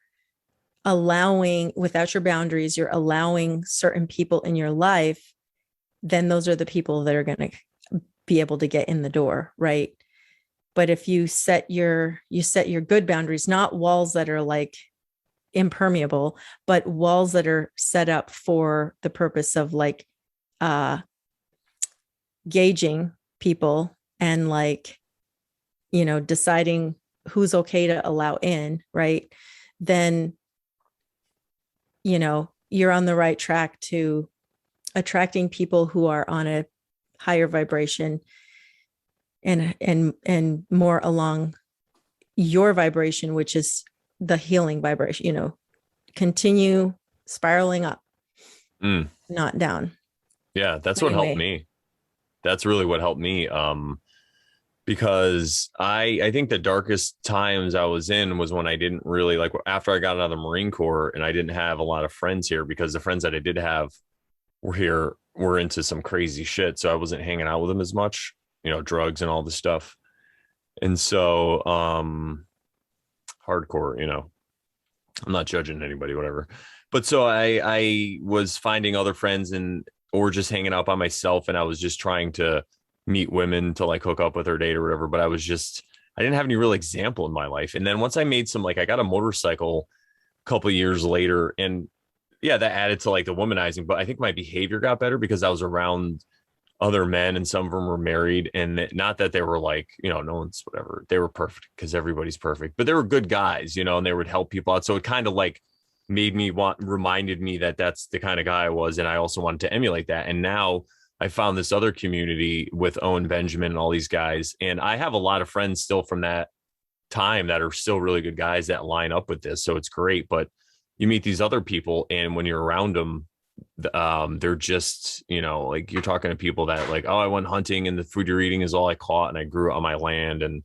allowing, without your boundaries, you're allowing certain people in your life, then those are the people that are going to be able to get in the door, right? But if you set your good boundaries, not walls that are like impermeable, but walls that are set up for the purpose of like gauging people and like, deciding who's okay to allow in, right? Then, you're on the right track to attracting people who are on a higher vibration and more along your vibration, which is the healing vibration, continue spiraling up, not down. Yeah, that's what helped me. That's really what helped me. Because I think the darkest times I was in was when I didn't really like, after I got out of the Marine Corps, and I didn't have a lot of friends here, because the friends that I did have were into some crazy shit. So I wasn't hanging out with them as much, drugs and all this stuff. And so, hardcore, I'm not judging anybody, whatever. But so I was finding other friends or just hanging out by myself. And I was just trying to meet women to like hook up with or date or whatever. But I didn't have any real example in my life. And then once I made some, like, I got a motorcycle a couple of years later, and yeah, that added to like the womanizing, but I think my behavior got better because I was around other men, and some of them were married, and not that they were like, no one's whatever. They were perfect, because everybody's perfect, but they were good guys, and they would help people out. So it kind of like reminded me that that's the kind of guy I was. And I also wanted to emulate that. And now I found this other community with Owen Benjamin and all these guys. And I have a lot of friends still from that time that are still really good guys that line up with this. So it's great. But you meet these other people, and when you're around them, they're just, like you're talking to people that like, oh, I went hunting and the food you're eating is all I caught and I grew it on my land, and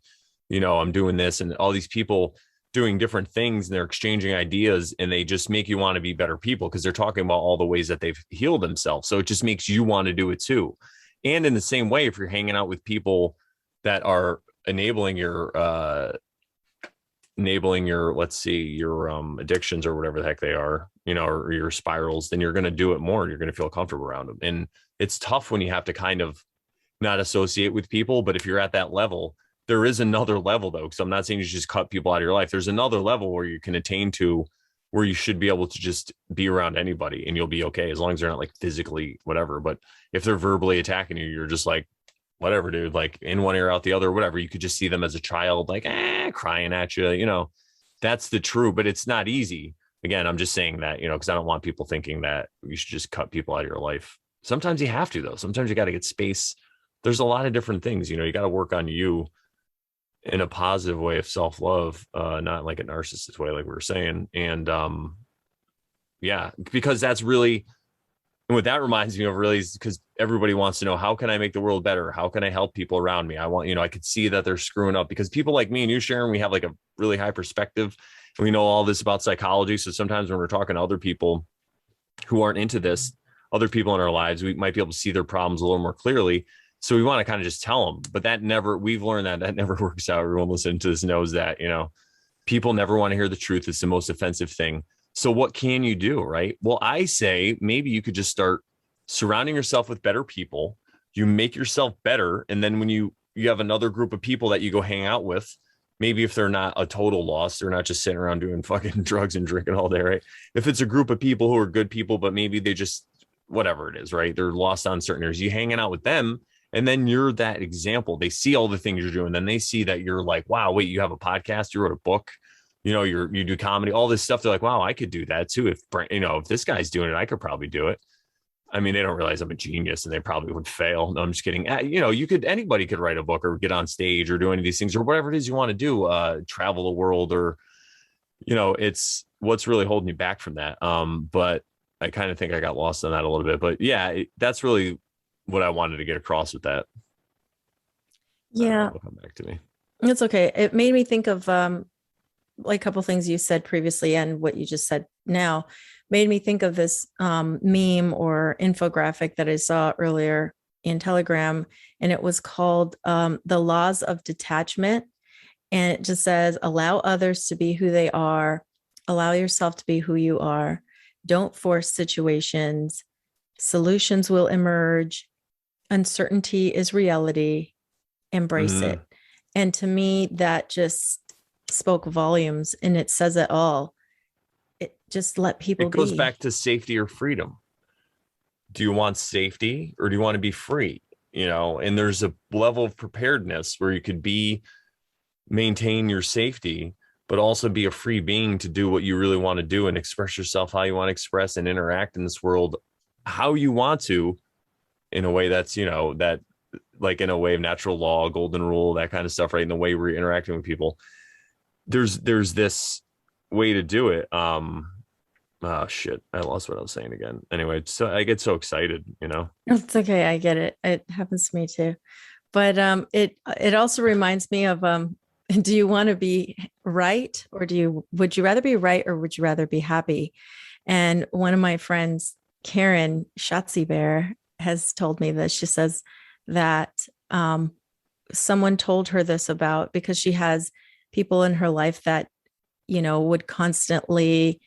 I'm doing this, and all these people doing different things and they're exchanging ideas, and they just make you want to be better people because they're talking about all the ways that they've healed themselves. So it just makes you want to do it too. And in the same way, if you're hanging out with people that are enabling your, let's see, your addictions or whatever the heck they are, or your spirals, then you're going to do it more. You're going to feel comfortable around them. And it's tough when you have to kind of not associate with people. But if you're at that level, there is another level though. So I'm not saying you just cut people out of your life. There's another level where you can attain to, where you should be able to just be around anybody and you'll be okay, as long as they're not like physically whatever. But if they're verbally attacking you, you're just like, whatever, dude, like in one ear out the other, whatever. You could just see them as a child, like, crying at you, that's the true, but it's not easy. Again, I'm just saying that, because I don't want people thinking that you should just cut people out of your life. Sometimes you have to, though. Sometimes you got to get space. There's a lot of different things, you got to work on you in a positive way of self-love, not like a narcissist way, like we were saying. And yeah, because that's really, and what that reminds me of really is because everybody wants to know, how can I make the world better? How can I help people around me? I want, I could see that they're screwing up, because people like me and you, Sharon, we have like a really high perspective and we know all this about psychology. So sometimes when we're talking to other people who aren't into this, other people in our lives, we might be able to see their problems a little more clearly. So we want to kind of just tell them, but we've learned that never works out. Everyone listening to this knows that, people never want to hear the truth. It's the most offensive thing. So what can you do, right? Well, I say maybe you could just start surrounding yourself with better people. You make yourself better. And then when you have another group of people that you go hang out with, maybe if they're not a total loss, they're not just sitting around doing fucking drugs and drinking all day, right? If it's a group of people who are good people, but maybe they just, whatever it is, right? They're lost on certain areas. You hanging out with them, and then you're that example. They see all the things you're doing. Then they see that you're like, wow, wait, you have a podcast, you wrote a book, you do comedy, all this stuff. They're like, wow, I could do that too. If this guy's doing it, I could probably do it. I mean, they don't realize I'm a genius and they probably would fail. No, I'm just kidding. Anybody could write a book or get on stage or do any of these things or whatever it is you want to do, travel the world, or, it's what's really holding you back from that. But I kind of think I got lost on that a little bit, but yeah, that's really what I wanted to get across with that. Yeah. It'll come back to me. It's okay. It made me think of, like a couple things you said previously and what you just said now made me think of this meme or infographic that I saw earlier in Telegram, and it was called the Laws of Detachment. And it just says, allow others to be who they are, allow yourself to be who you are, don't force situations, solutions will emerge, uncertainty is reality, embrace it. And to me, that just spoke volumes, and it says it all. It just let people be. It goes be. back to safety or freedom. Do you want safety or do you want to be free? And there's a level of preparedness where you could maintain your safety, but also be a free being to do what you really want to do and express yourself how you want to express and interact in this world how you want to, in a way that's, that like in a way of natural law, golden rule, that kind of stuff, right? In the way we're interacting with people. There's this way to do it. Oh shit, I lost what I was saying again. Anyway, so I get so excited, It's okay, I get it. It happens to me too. But it also reminds me of do you want to be right, or would you rather be right, or would you rather be happy? And one of my friends, Karen Shotzi Bear, has told me this. She says that someone told her this because she has people in her life that, would constantly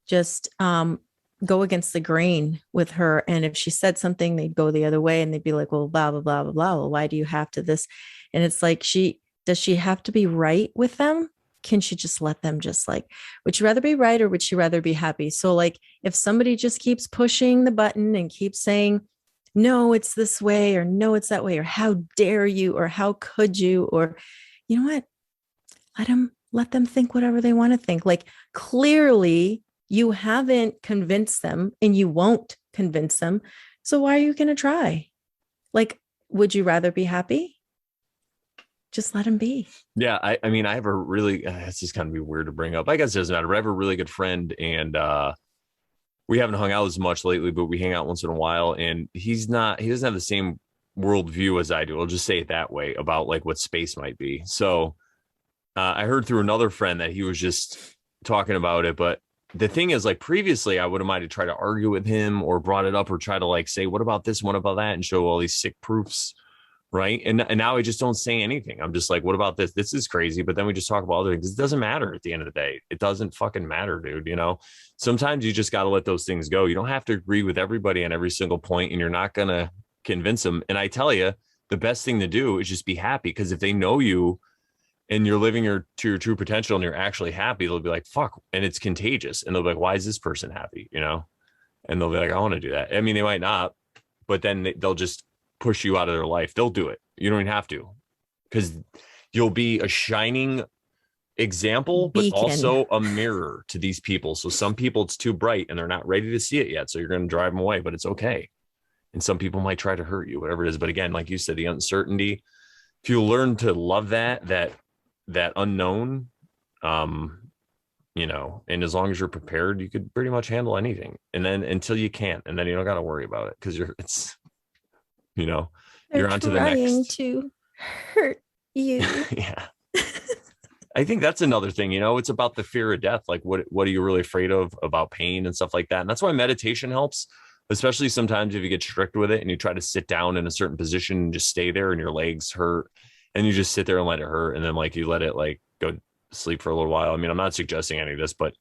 just go against the grain with her. And if she said something, they'd go the other way and they'd be like, well, blah, blah, blah, blah, blah. Well, why do you have to this? And it's like, does she have to be right with them? Can she just let them would you rather be right, or would she rather be happy? So like, if somebody just keeps pushing the button and keeps saying, no, it's this way, or no, it's that way, or how dare you, or how could you, or you know what? Let them think whatever they want to think. Like, clearly you haven't convinced them and you won't convince them. So why are you going to try? Like, would you rather be happy? Just let him be. Yeah, I mean, I have a really, it's just kind of be weird to bring up. I guess it doesn't matter, but I have a really good friend, and we haven't hung out as much lately, but we hang out once in a while, and he doesn't have the same worldview as I do. I'll just say it that way about like what space might be. So I heard through another friend that he was just talking about it, but the thing is, like previously, I would have might have tried to argue with him or brought it up or try to like say, what about this, what about that, and show all these sick proofs. Right. And now I just don't say anything. I'm just like, what about this? This is crazy. But then we just talk about other things. It doesn't matter at the end of the day. It doesn't fucking matter, dude. You know, sometimes you just got to let those things go. You don't have to agree with everybody on every single point, and you're not going to convince them. And I tell you, the best thing to do is just be happy, because if they know you and you're living to your true potential and you're actually happy, they'll be like, fuck. And it's contagious. And they'll be like, why is this person happy? You know, and they'll be like, I want to do that. I mean, they might not, but then they'll just push you out of their life. They'll do it. You don't even have to, because you'll be a shining example, but Beacon. also a mirror to these people. So some people it's too bright and they're not ready to see it yet. So you're going to drive them away, but it's okay. And some people might try to hurt you, whatever it is. But again, like you said, the uncertainty, if you learn to love that unknown, you know, and as long as you're prepared, you could pretty much handle anything. And then until you can't, and then you don't got to worry about it, because you know, They're you're on to the next. trying to hurt you. Yeah. I think that's another thing, you know, it's about the fear of death. Like what are you really afraid of about pain and stuff like that? And that's why meditation helps, especially sometimes if you get strict with it and you try to sit down in a certain position and just stay there and your legs hurt and you just sit there and let it hurt. And then like you let it like go sleep for a little while. I mean, I'm not suggesting any of this, but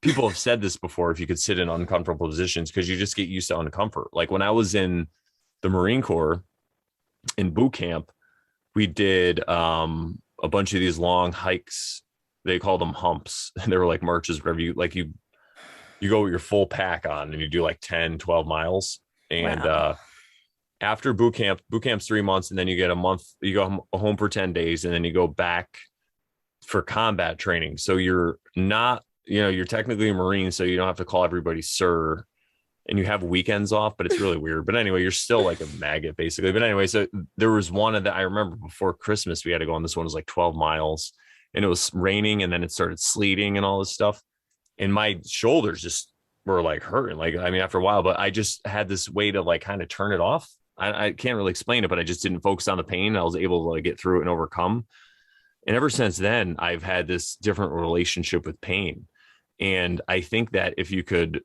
people have said this before, if you could sit in uncomfortable positions, because you just get used to uncomfort. Like when I was in the Marine Corps in boot camp, we did a bunch of these long hikes. They called them humps. They were like marches, wherever you go with your full pack on and you do like 10, 12 miles. And Wow. After boot camp's 3 months, and then you get a month, you go home for 10 days, and then you go back for combat training. So you're not, you know, you're technically a Marine, so you don't have to call everybody sir, and you have weekends off, but it's really weird. But anyway, you're still like a maggot basically. But anyway, so there was one that I remember before Christmas, we had to go on. This one was like 12 miles and it was raining, and then it started sleeting and all this stuff. And my shoulders just were like hurting. Like, I mean, after a while, but I just had this way to like kind of turn it off. I can't really explain it, but I just didn't focus on the pain. I was able to like get through it and overcome. And ever since then, I've had this different relationship with pain. And I think that if you could,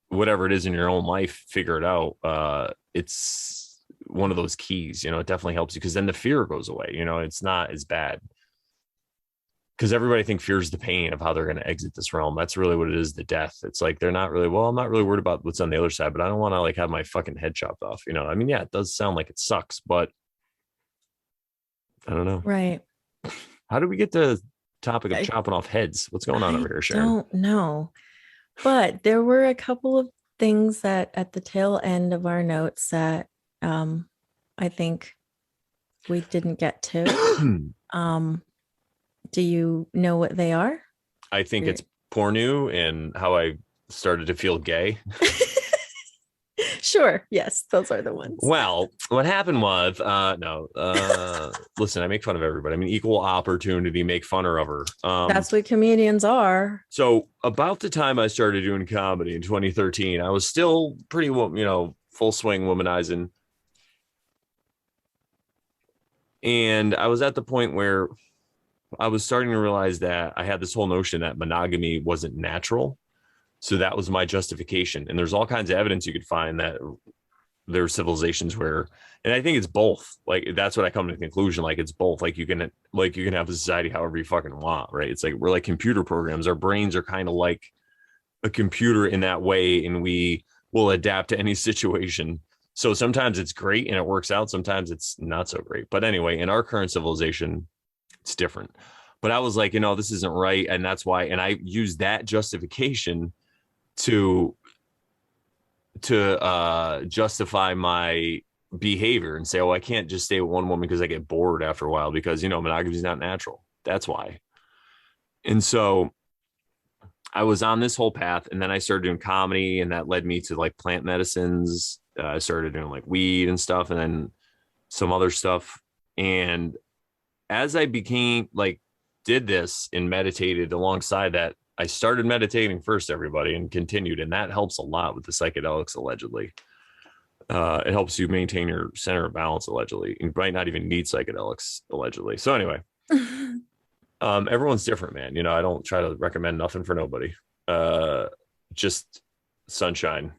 whatever it is in your own life, figure it out. It's one of those keys, you know, it definitely helps you, because then the fear goes away. You know, it's not as bad, because everybody fears the pain of how they're going to exit this realm. That's really what it is. The death. It's like, they're not really, well, I'm not really worried about what's on the other side, but I don't want to like have my fucking head chopped off. You know, I mean, yeah, it does sound like it sucks, but I don't know. Right. How did we get to topic of chopping off heads? What's going on over here, Sharon? I don't know. But there were a couple of things that at the tail end of our notes that I think we didn't get to. Do you know what they are? I think it's porno and how I started to feel gay. Sure. Yes, those are the ones. Well, what happened was, listen, I make fun of everybody. I mean, equal opportunity, make fun of her. That's what comedians are. So about the time I started doing comedy in 2013, I was still pretty, you know, full swing womanizing. And I was at the point where I was starting to realize that I had this whole notion that monogamy wasn't natural. So that was my justification. And there's all kinds of evidence you could find that there are civilizations where, and I think it's both. Like, that's what I come to the conclusion. Like, it's both. Like you can have a society however you fucking want, right? It's like, we're like computer programs. Our brains are kind of like a computer in that way, and we will adapt to any situation. So sometimes it's great and it works out. Sometimes it's not so great. But anyway, in our current civilization, it's different. But I was like, you know, this isn't right. And that's why, and I used that justification to justify my behavior and say, oh, I can't just stay with one woman because I get bored after a while, because, you know, monogamy is not natural. That's why. And so I was on this whole path, and then I started doing comedy, and that led me to like plant medicines. I started doing like weed and stuff, and then some other stuff. And as I became like, did this and meditated alongside that, I started meditating first, everybody, and continued. And that helps a lot with the psychedelics, allegedly. It helps you maintain your center of balance, allegedly. You might not even need psychedelics, allegedly. So anyway, everyone's different, man. You know, I don't try to recommend nothing for nobody. Just sunshine.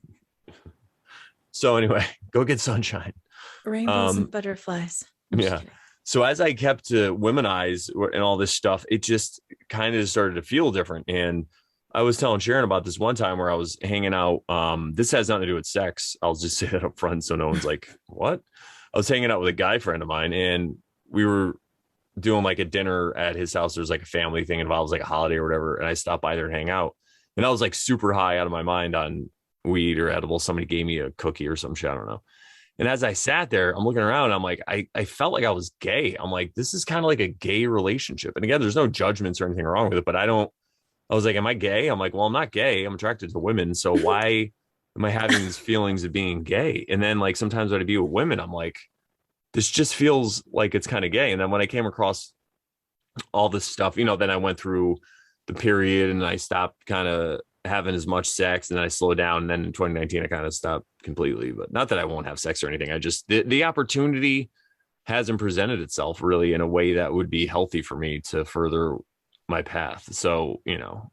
So anyway, go get sunshine. Rainbows and butterflies. Yeah. So as I kept to womanize and all this stuff, it just kind of started to feel different. And I was telling Sharon about this one time where I was hanging out. This has nothing to do with sex. I'll just say that up front so no one's like, what? I was hanging out with a guy friend of mine, and we were doing like a dinner at his house. There's like a family thing involved, like a holiday or whatever. And I stopped by there and hang out. And I was like super high out of my mind on weed or edible. Somebody gave me a cookie or some shit. I don't know. And as I sat there, I'm looking around, and I'm like, I felt like I was gay. I'm like, this is kind of like a gay relationship. And again, there's no judgments or anything wrong with it, but I was like, am I gay? I'm like, well, I'm not gay. I'm attracted to women. So why am I having these feelings of being gay? And then like, sometimes when I be with women, I'm like, this just feels like it's kind of gay. And then when I came across all this stuff, you know, then I went through the period and I stopped kind of having as much sex, and then I slowed down. And then in 2019, I kind of stopped completely, but not that I won't have sex or anything. I just, the opportunity hasn't presented itself really in a way that would be healthy for me to further my path. So, you know,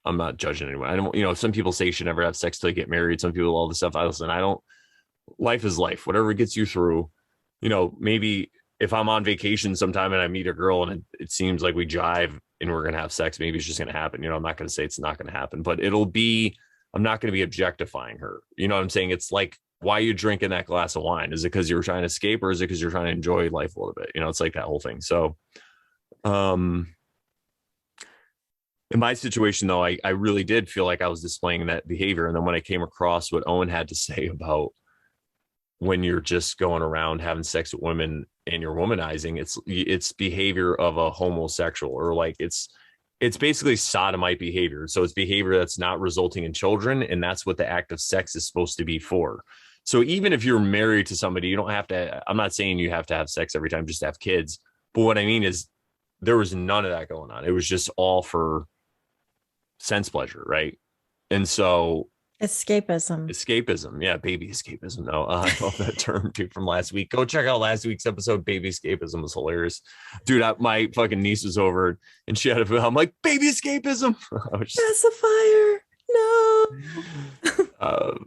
I'm not judging anyone. I don't, you know, some people say you should never have sex till you get married. Some people, all this stuff. I don't, life is life, whatever gets you through. You know, maybe if I'm on vacation sometime and I meet a girl and it seems like we jive and we're going to have sex, maybe it's just going to happen. You know, I'm not going to say it's not going to happen, but I'm not going to be objectifying her. You know what I'm saying? It's like, why are you drinking that glass of wine? Is it because you were trying to escape, or is it because you're trying to enjoy life a little bit? You know, it's like that whole thing. So, in my situation, though, I really did feel like I was displaying that behavior. And then when I came across what Owen had to say about when you're just going around having sex with women and you're womanizing, it's behavior of a homosexual, or like it's basically sodomite behavior. So it's behavior that's not resulting in children. And that's what the act of sex is supposed to be for. So even if you're married to somebody, you don't have to, I'm not saying you have to have sex every time just to have kids. But what I mean is there was none of that going on. It was just all for sense pleasure. Right. And so escapism. Yeah. Baby escapism. No, I love that term too from last week. Go check out last week's episode. Baby escapism was hilarious. Dude, my fucking niece was over and she had I'm like, baby escapism. I was just, Pacifier. No.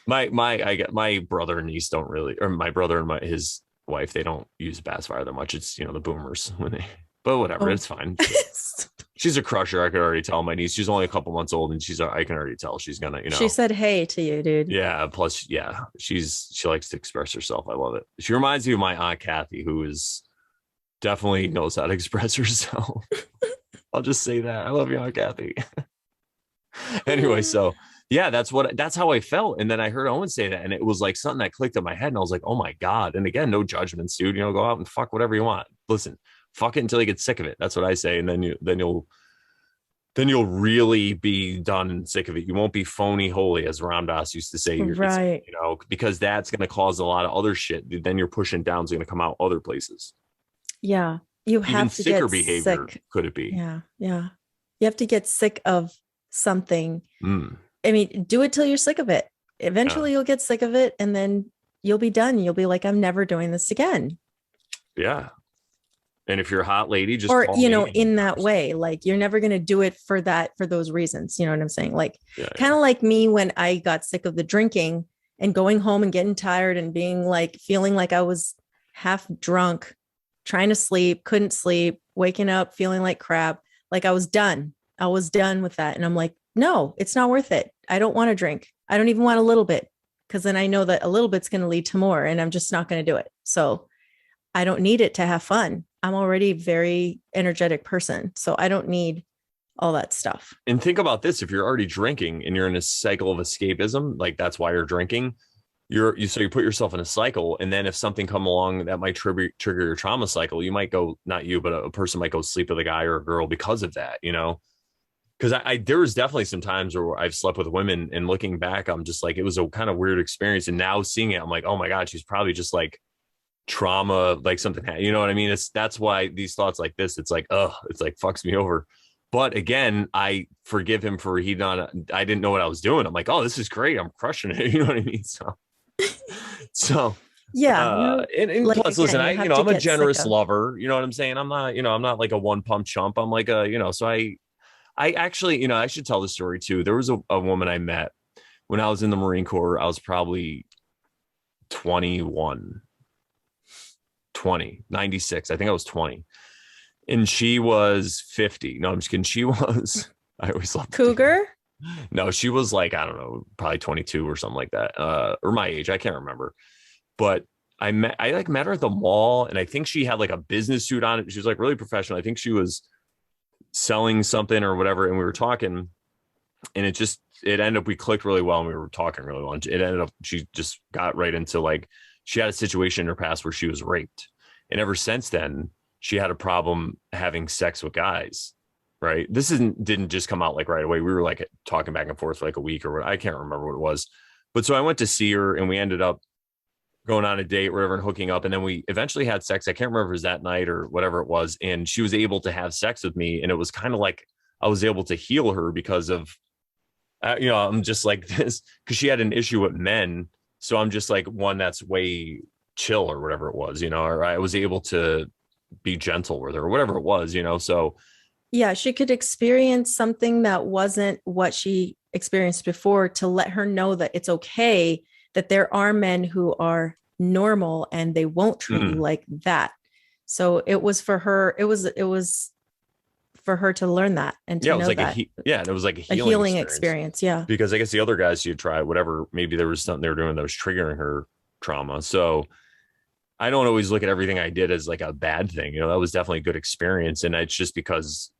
my brother and niece don't really, or my brother and his wife, they don't use pacifier that much. It's, you know, the boomers but whatever. It's fine. She's a crusher. I could already tell. My niece, she's only a couple months old, and I can already tell she's gonna, you know. She said hey to you, dude. Yeah. Plus, yeah, she likes to express herself. I love it. She reminds me of my Aunt Kathy, who is definitely knows how to express herself. I'll just say that. I love you, Aunt Kathy. Anyway, so yeah, that's how I felt. And then I heard Owen say that, and it was like something that clicked in my head, and I was like, oh my God. And again, no judgments, dude. You know, go out and fuck whatever you want. Listen. Fuck it until you get sick of it. That's what I say. And then you'll really be done and sick of it. You won't be phony holy, as Ram Dass used to say. Right. You know, because that's going to cause a lot of other shit. Then you're pushing down is going to come out other places. Yeah. You have even to sicker get behavior. Sick. Could it be? Yeah. Yeah. You have to get sick of something. I mean, do it till you're sick of it. Eventually you'll get sick of it, and then you'll be done. You'll be like, I'm never doing this again. Yeah. And if you're a hot lady, just or, you know, in that way, like you're never going to do it for those reasons. You know what I'm saying? Like kind of like me when I got sick of the drinking and going home and getting tired and being like, feeling like I was half drunk, trying to sleep, couldn't sleep, waking up, feeling like crap. Like I was done with that. And I'm like, no, it's not worth it. I don't want to drink. I don't even want a little bit, because then I know that a little bit's going to lead to more, and I'm just not going to do it. So I don't need it to have fun. I'm already a very energetic person, so I don't need all that stuff. And think about this. If you're already drinking and you're in a cycle of escapism, like that's why you're drinking, so you put yourself in a cycle. And then if something come along that might trigger your trauma cycle, you might go, not you, but a person might go sleep with a guy or a girl because of that, you know? Because there was definitely some times where I've slept with women, and looking back, I'm just like, it was a kind of weird experience. And now seeing it, I'm like, oh my God, she's probably just like trauma, like something, you know what I mean? That's why these thoughts like this, it's like, oh, it's like fucks me over. But again, I forgive him for I didn't know what I was doing. I'm like, oh, this is great. I'm crushing it. You know what I mean? So, Yeah, no, and like plus, listen, again, you have to I'm a get sick generous of. lover. You know what I'm saying? I'm not like a one pump chump. I'm like so I actually, I should tell the story too. There was a woman I met when I was in the Marine Corps. I was probably 21, 96. I think I was 20. And she was 50. No, I'm just kidding. She was, I always love to do that. Cougar? No, she was like, I don't know, probably 22 or something like that. Or my age. I can't remember. But I like met her at the mall, and I think she had like a business suit on. She was like really professional. I think she was selling something or whatever. And we were talking, and it ended up, we clicked really well, and we were talking really well. And it ended up, she just got right into like, she had a situation in her past where she was raped. And ever since then, she had a problem having sex with guys. Right. Didn't just come out like right away. We were like talking back and forth for like a week or what. I can't remember what it was. But so I went to see her, and we ended up going on a date, whatever, and hooking up. And then we eventually had sex. I can't remember if it was that night or whatever it was. And she was able to have sex with me. And it was kind of like I was able to heal her because of, I'm just like this, because she had an issue with men. So I'm just like one that's way chill or whatever it was, or I was able to be gentle with her or whatever it was, so. Yeah, she could experience something that wasn't what she experienced before, to let her know that it's okay, that there are men who are normal and they won't treat you Mhm. like that. So it was for her, it was for her to learn that and to Yeah, it was know like that, and it was like a a healing healing experience, experience. Yeah. because I guess the other guys she'd try whatever, maybe there was something they were doing that was triggering her trauma. So I don't always look at everything I did as like a bad thing. That was definitely a good experience. And it's just because,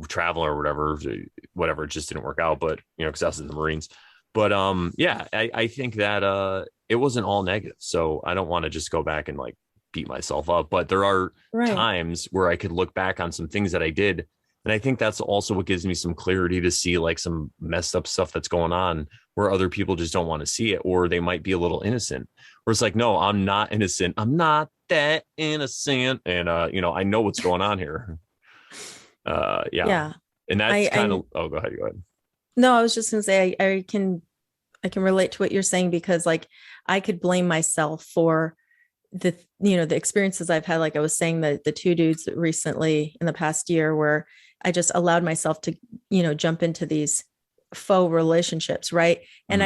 traveling or whatever, it just didn't work out. But, because I was in the Marines. But yeah, I think that it wasn't all negative. So I don't want to just go back and like beat myself up. But there are Right. times where I could look back on some things that I did. And I think that's also what gives me some clarity to see like some messed up stuff that's going on where other people just don't want to see it, or they might be a little innocent. Where it's like, no, I'm not innocent. I'm not that innocent. And I know what's going on here. Yeah. Yeah. And that's kind I of, oh, go ahead. Go ahead. no, I was just gonna say I can relate to what you're saying, because like I could blame myself for the the experiences I've had. Like I was saying, the two dudes recently in the past year, where I just allowed myself to jump into these faux relationships, right? And Mhm.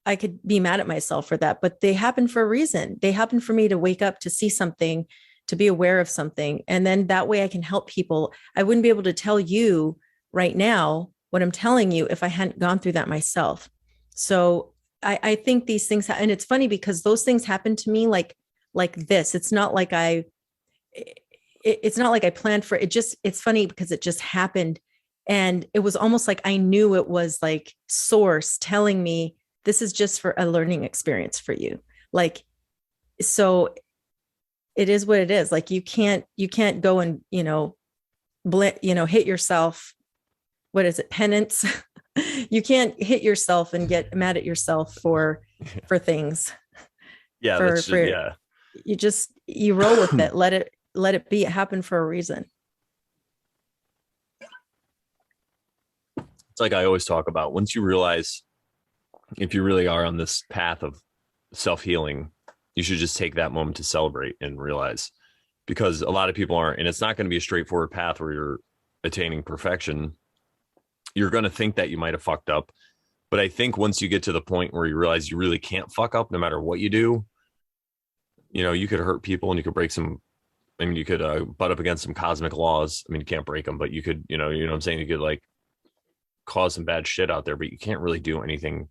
I could be mad at myself for that, but they happen for a reason. They happen for me to wake up, to see something, to be aware of something, and then that way I can help people. I wouldn't be able to tell you right now what I'm telling you if I hadn't gone through that myself. So I think these things, and it's funny because those things happen to me like this. It's not like I planned for it. It's funny because it just happened. And it was almost like I knew it was like source telling me this is just for a learning experience for you. Like, so it is what it is. Like you can't go and, hit yourself. What is it? Penance. You can't hit yourself and get mad at yourself for things. Yeah. That's just, For yeah. you roll with it. Let it be. It happened for a reason. It's like I always talk about, once you realize if you really are on this path of self healing, you should just take that moment to celebrate and realize, because a lot of people aren't, and it's not going to be a straightforward path where you're attaining perfection. You're going to think that you might have fucked up. But I think once you get to the point where you realize you really can't fuck up no matter what you do, you could hurt people and you could break some. I mean, you could butt up against some cosmic laws. I mean, you can't break them, but you could, what I'm saying? You could like cause some bad shit out there, but you can't really do anything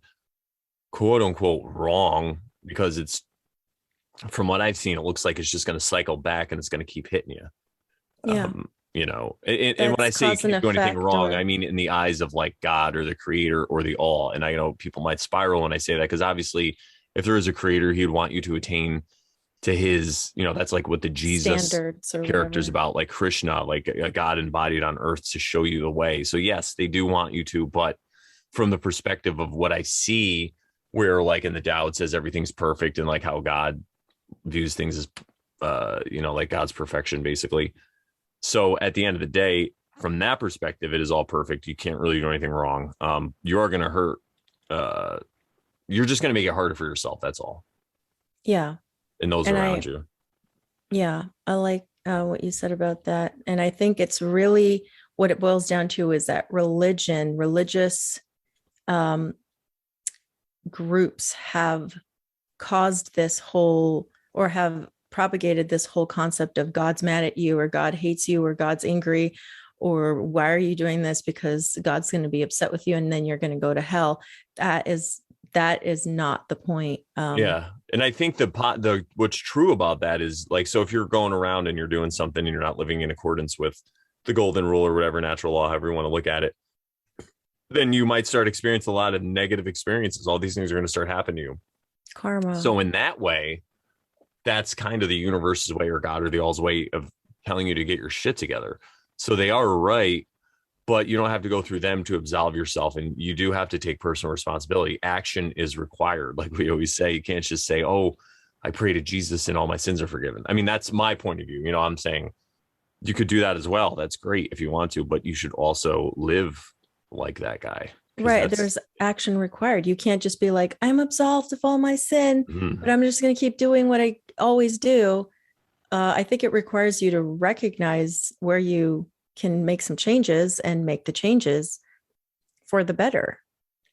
quote unquote wrong, because it's, from what I've seen, it looks like it's just going to cycle back and it's going to keep hitting you. Yeah. And when I That's say you cause and can't do anything effect, wrong, or I mean in the eyes of like God or the creator or the all. And I know people might spiral when I say that, because obviously if there is a creator, he would want you to attain to his, that's like what the Jesus standards or character's whatever. about, like Krishna, like a God embodied on earth to show you the way. So yes, they do want you to, but from the perspective of what I see, where like in the Tao it says everything's perfect, and like how God views things as, like God's perfection, basically. So at the end of the day, from that perspective, it is all perfect. You can't really do anything wrong. You are going to hurt. Uh, you're just going to make it harder for yourself. That's all. Yeah. And those And around you. yeah, I like what you said about that. And I think it's really what it boils down to is that religious um, groups have caused this whole or have propagated this whole concept of God's mad at you or God hates you or God's angry or why are you doing this because God's going to be upset with you and then you're going to go to hell. That is not the point. Yeah. And I think the what's true about that is like, so if you're going around and you're doing something and you're not living in accordance with the golden rule or whatever, natural law, however you want to look at it, then you might start experiencing a lot of negative experiences. All these things are going to start happening to you. Karma. So in that way, that's kind of the universe's way or God or the all's way of telling you to get your shit together. So they are right, but you don't have to go through them to absolve yourself. And you do have to take personal responsibility. Action is required. Like we always say, you can't just say, oh, I pray to Jesus and all my sins are forgiven. I mean, that's my point of view. You know, I'm saying you could do that as well. That's great if you want to, but you should also live like that guy. Right. There's action required. You can't just be like, I'm absolved of all my sin, but I'm just going to keep doing what I always do. I think it requires you to recognize where you can make some changes and make the changes for the better.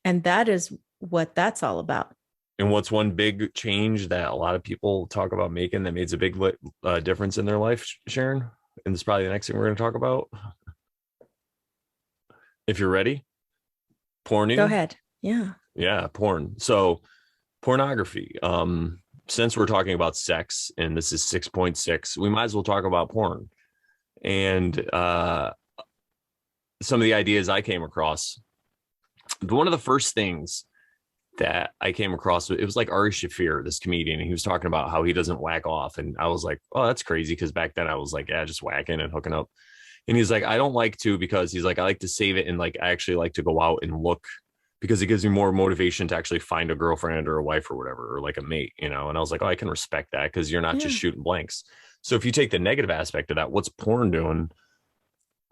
And that is what that's all about. And what's one big change that a lot of people talk about making that makes a big difference in their life, Sharon? And this is probably the next thing we're going to talk about. If you're ready. Porn. Go ahead. Yeah, porn. So pornography. Since we're talking about sex and this is 6.6, we might as well talk about porn. And some of the ideas I came across. One of the first things that I came across, it was like Ari Shaffir, this comedian, and he was talking about how he doesn't whack off. And I was like, oh, that's crazy. Because back then I was like, yeah, just whacking and hooking up. And he's like, I don't like to, because he's like, I like to save it. And like, I actually like to go out and look because it gives me more motivation to actually find a girlfriend or a wife or whatever, or like a mate, you know? And I was like, oh, I can respect that because you're not just shooting blanks. So if you take the negative aspect of that, what's porn doing?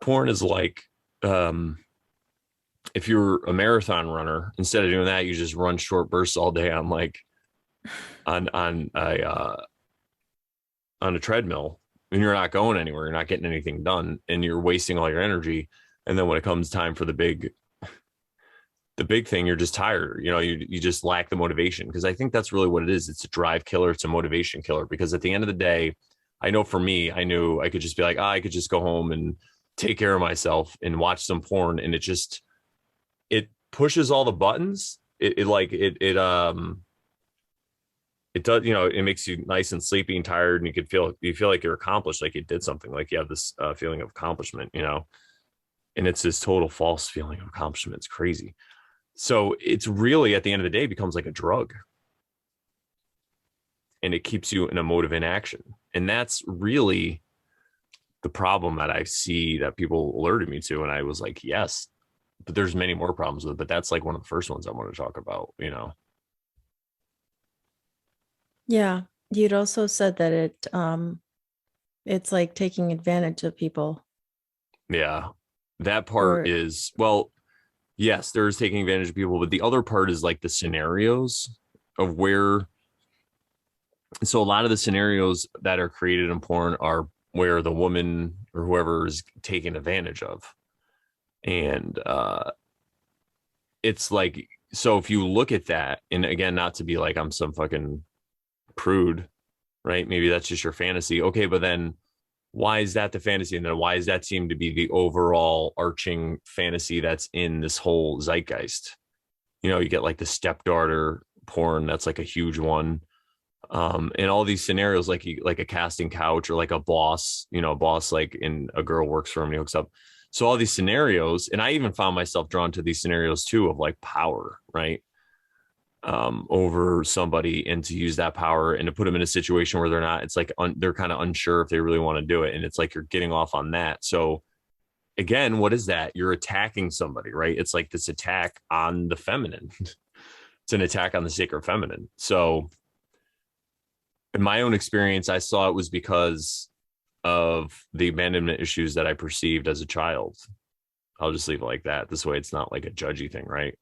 Porn is like, if you're a marathon runner, instead of doing that, you just run short bursts all day on like on a treadmill. And you're not going anywhere. You're not getting anything done and you're wasting all your energy. And then when it comes time for the big thing, you're just tired. You know, you just lack the motivation, because I think that's really what it is. It's a drive killer. It's a motivation killer, because at the end of the day, I know for me, I knew I could just be like, I could just go home and take care of myself and watch some porn. And it pushes all the buttons. It does, you know, it makes you nice and sleepy and tired, and you feel like you're accomplished, like you did something, like you have this feeling of accomplishment, you know, and it's this total false feeling of accomplishment. It's crazy. So it's really, at the end of the day, becomes like a drug, and it keeps you in a mode of inaction. And that's really the problem that I see that people alerted me to. And I was like, yes, but there's many more problems with it, but that's like one of the first ones I want to talk about, you know? Yeah. You'd also said that it's like taking advantage of people. Yeah. That part is, well, yes, there's taking advantage of people, but the other part is like the scenarios of where. So a lot of the scenarios that are created in porn are where the woman or whoever is taken advantage of. And it's like, so if you look at that, and again, not to be like I'm some fucking prude, right? Maybe that's just your fantasy. Okay, but then why is that the fantasy? And then why does that seem to be the overall arching fantasy that's in this whole zeitgeist? You know, you get like the stepdaughter porn, that's like a huge one. And all these scenarios, like a casting couch, or like a boss, you know, a boss, like in a girl works for him and he hooks up. So all these scenarios, and I even found myself drawn to these scenarios too, of like power, right? Over somebody, and to use that power and to put them in a situation where they're not, it's like they're kind of unsure if they really want to do it. And it's like, you're getting off on that. So again, what is that? You're attacking somebody, right? It's like this attack on the feminine. It's an attack on the sacred feminine. So in my own experience, I saw it was because of the abandonment issues that I perceived as a child. I'll just leave it like that. This way, it's not like a judgy thing, right?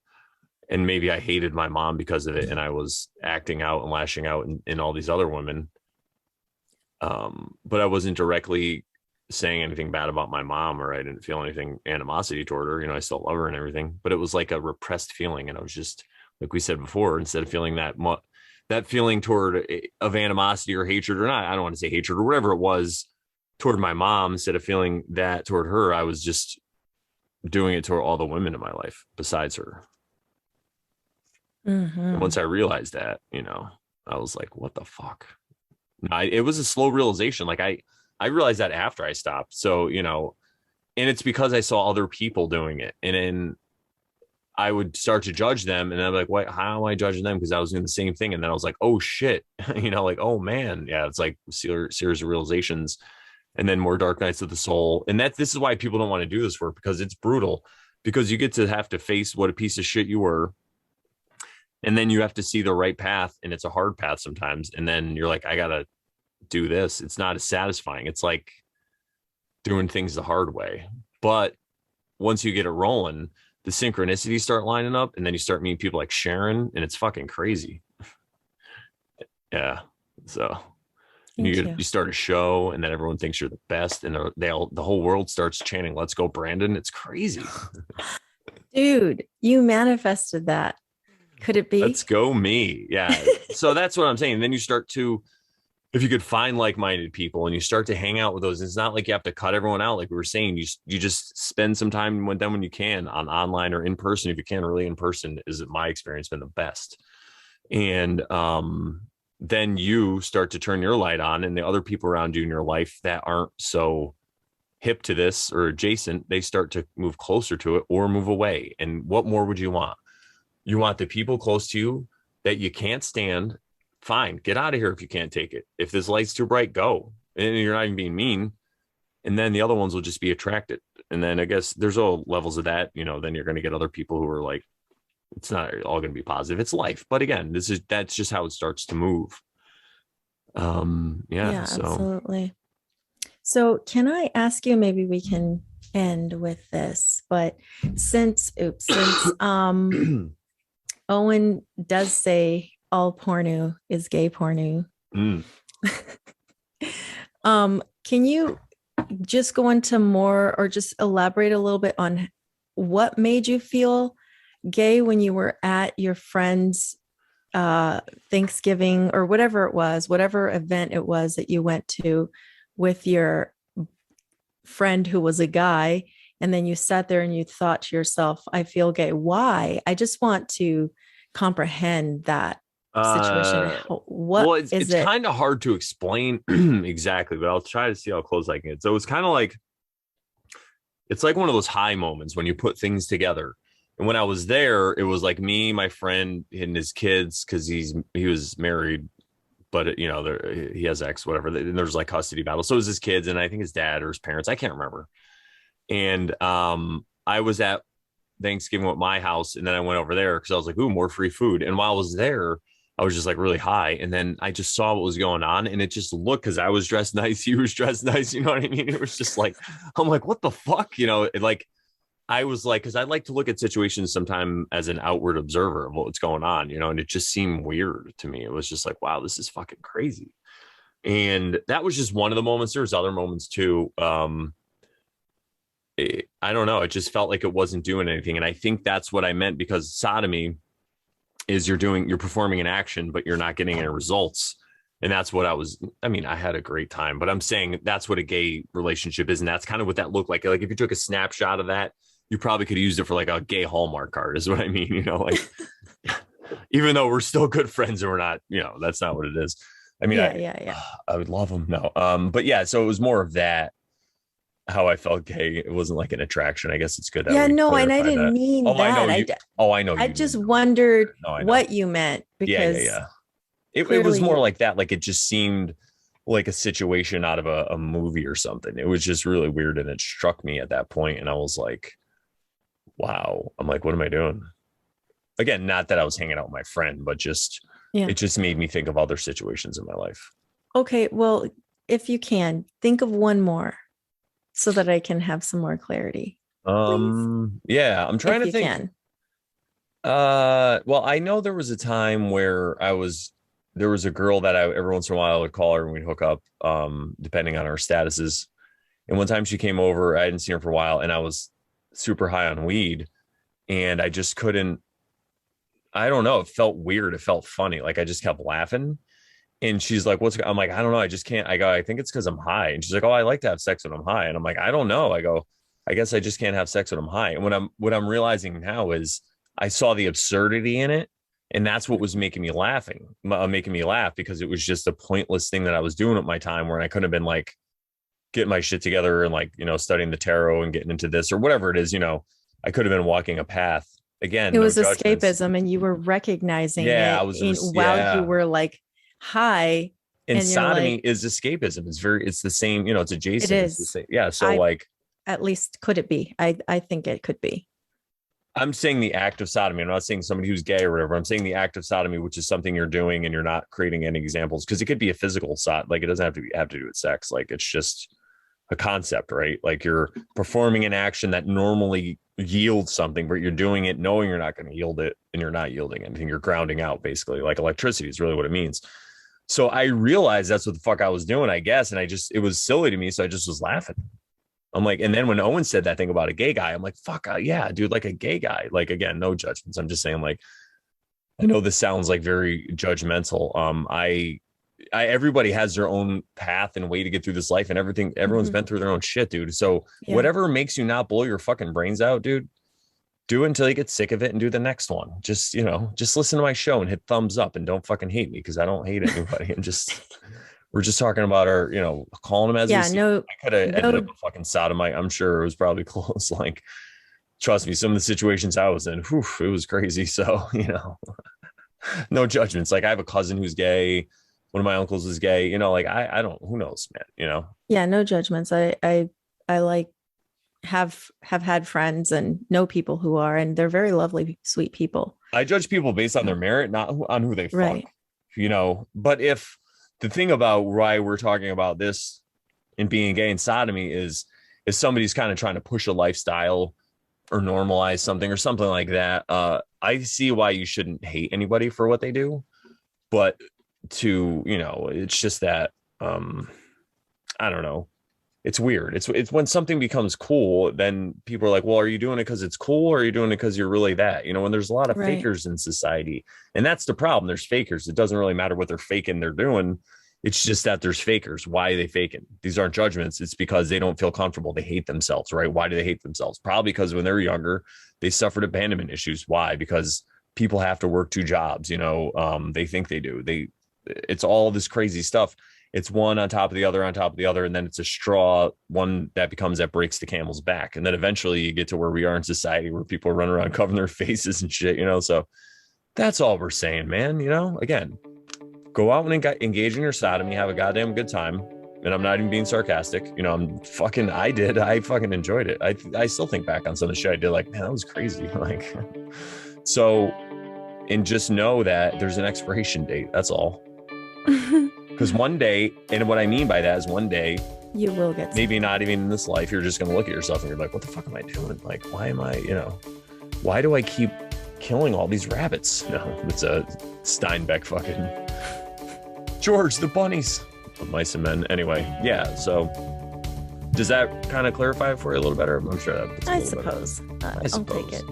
And maybe I hated my mom because of it, and I was acting out and lashing out in all these other women. But I wasn't directly saying anything bad about my mom, or I didn't feel anything animosity toward her. I still love her and everything, but it was like a repressed feeling. And I was just, like we said before, instead of feeling that feeling toward of animosity or hatred, or not, I don't want to say hatred or whatever it was toward my mom, instead of feeling that toward her, I was just doing it toward all the women in my life besides her. And once I realized that, I was like, what the fuck? It was a slow realization. Like I realized that after I stopped. So, and it's because I saw other people doing it. And then I would start to judge them, and I'm like, what, how am I judging them? Because I was doing the same thing. And then I was like, oh shit, like, oh man. Yeah. It's like series of realizations, and then more dark nights of the soul. And this is why people don't want to do this work, because it's brutal, because you get to have to face what a piece of shit you were. And then you have to see the right path, and it's a hard path sometimes. And then you're like, I got to do this. It's not as satisfying. It's like doing things the hard way. But once you get it rolling, the synchronicities start lining up, and then you start meeting people like Sharon, and it's fucking crazy. Yeah. So you start a show, and then everyone thinks you're the best, and the whole world starts chanting, "Let's go, Brandon." It's crazy. Dude, you manifested that. Could it be? Let's go, me. Yeah. So that's what I'm saying. Then you start to, if you could find like-minded people and you start to hang out with those, it's not like you have to cut everyone out. Like we were saying, you just spend some time with them when you can, on online or in person. If you can, really in person is, my experience, been the best. And then you start to turn your light on, and the other people around you in your life that aren't so hip to this or adjacent, they start to move closer to it or move away. And what more would you want? You want the people close to you that you can't stand. Fine, get out of here if you can't take it. If this light's too bright, go. And you're not even being mean. And then the other ones will just be attracted. And then I guess there's all levels of that. Then you're going to get other people who are like, it's not all going to be positive. It's life. But again, that's just how it starts to move. Yeah, so. Absolutely. So can I ask you, maybe we can end with this, but since Owen does say all porno is gay porno. Can you just go into more, or just elaborate a little bit on what made you feel gay when you were at your friend's Thanksgiving, or whatever it was, whatever event it was that you went to with your friend who was a guy, and then you sat there and you thought to yourself, I feel gay. Why? I just want to comprehend that situation. It's kind of hard to explain exactly, but I'll try to see how close I can get. So it's kind of like, it's like one of those high moments when you put things together. And when I was there, it was like me, my friend, and his kids, because he was married, but he has ex, whatever. And there's like custody battle. So it was his kids, and I think his dad or his parents, I can't remember. And I was at Thanksgiving at my house, and then I went over there because I was like, ooh, more free food. And while I was there, I was just like really high. And then I just saw what was going on, and it just looked, because I was dressed nice, he was dressed nice. You know what I mean? It was just like, I'm like, what the fuck? Like, I was like, because I like to look at situations sometime as an outward observer of what's going on, and it just seemed weird to me. It was just like, wow, this is fucking crazy. And that was just one of the moments. There was other moments too. I don't know. It just felt like it wasn't doing anything. And I think that's what I meant, because sodomy is you're performing an action, but you're not getting any results. And that's what I had a great time, but I'm saying that's what a gay relationship is. And that's kind of what that looked like. Like if you took a snapshot of that, you probably could have used it for like a gay Hallmark card, is what I mean, like, even though we're still good friends and we're not, that's not what it is. I mean, I would love them. No. But yeah, so it was more of that, how I felt gay. It wasn't like an attraction. I guess it's good. That and I didn't mean that. I know. I just wondered what you meant, because it was more like that. Like it just seemed like a situation out of a movie or something. It was just really weird. And it struck me at that point, and I was like, wow. I'm like, what am I doing? Again, not that I was hanging out with my friend, but just, it just made me think of other situations in my life. Okay, well, if you can, think of one more so that I can have some more clarity. Please, Yeah, I'm trying if to you think. can. Well, I know there was a time where there was a girl that I every once in a while I would call her and we'd hook up, depending on our statuses. And one time she came over, I hadn't seen her for a while, and I was super high on weed, and I just couldn't. I don't know. It felt weird. It felt funny. Like I just kept laughing. And she's like, "What's?" I'm like, "I don't know. I just can't." I go, "I think it's because I'm high." And she's like, "Oh, I like to have sex when I'm high." And I'm like, "I don't know." I go, "I guess I just can't have sex when I'm high." And what I'm realizing now is I saw the absurdity in it, and that's what was making me laugh because it was just a pointless thing that I was doing at my time where I could have been like getting my shit together and like studying the tarot and getting into this or whatever it is. I could have been walking a path. Again, It no was judgments. escapism, and you were recognizing Yeah, I it was. while you Yeah, were like high, and and you're sodomy like, is escapism. It's the same, it's it adjacent. It's the is. same. Yeah. So I like At least could it be? I think it could be. I'm saying the act of sodomy. I'm not saying somebody who's gay or whatever. I'm saying the act of sodomy, which is something you're doing and you're not creating any examples because it could be a physical like it doesn't have to do with sex. Like it's just a concept, right? Like you're performing an action that normally yields something, but you're doing it knowing you're not going to yield it and you're not yielding anything. You're grounding out basically, like electricity is really what it means. So I realized that's what the fuck I was doing, I guess. And it was silly to me. So I just was laughing. I'm like, and then when Owen said that thing about a gay guy, I'm like, fuck, yeah, dude, like a gay guy. Like, again, no judgments. I'm just saying, like, I know this sounds like very judgmental. Everybody has their own path and way to get through this life and everything. Everyone's Mhm. been through their own shit, dude. So Yeah. whatever makes you not blow your fucking brains out, dude, do it until you get sick of it and do the next one. Just listen to my show and hit thumbs up and don't fucking hate me because I don't hate anybody. We're just talking about our, calling them as we Yeah, see. no, I could have ended up no, a fucking sodomite. I'm sure it was probably close. Like, trust me, some of the situations I was in, whew, it was crazy. So, no judgments. Like, I have a cousin who's gay. One of my uncles is gay. Like, I don't, who knows, man, yeah, no judgments. I like have had friends and know people who are, and they're very lovely, sweet people. I judge people based on their merit, not on who they fuck, Right. But if the thing about why we're talking about this and being gay and sodomy is somebody's kind of trying to push a lifestyle or normalize something like that, I see why you shouldn't hate anybody for what they do, but it's just that, I don't know, it's weird. It's when something becomes cool, then people are like, well, are you doing it because it's cool, or are you doing it because you're really that? When there's a lot of Right. fakers in society, and that's the problem. There's fakers. It doesn't really matter what they're faking, they're doing. It's just that there's fakers. Why are they faking? These aren't judgments. It's because they don't feel comfortable. They hate themselves, right? Why do they hate themselves? Probably because when they're younger, they suffered abandonment issues. Why? Because people have to work two jobs. They think they do. It's all this crazy stuff. It's one on top of the other on top of the other, and then it's a straw, one that breaks the camel's back. And then eventually you get to where we are in society where people run around covering their faces and shit, so that's all we're saying, man. Again, go out and engage in your sodomy, have a goddamn good time. And I'm not even being sarcastic. I fucking enjoyed it. I still think back on some of the shit I did, like, man, that was crazy. Like, so, and just know that there's an expiration date. That's all. Because one day, and what I mean by that is one day, You will get maybe not even in this life, you're just going to look at yourself and you're like, what the fuck am I doing? Like, why am I, why do I keep killing all these rabbits? No, it's a Steinbeck fucking George, the bunnies, mice and men. Anyway, yeah. So does that kind of clarify it for you a little better? I'm sure that. I suppose. I'll take it.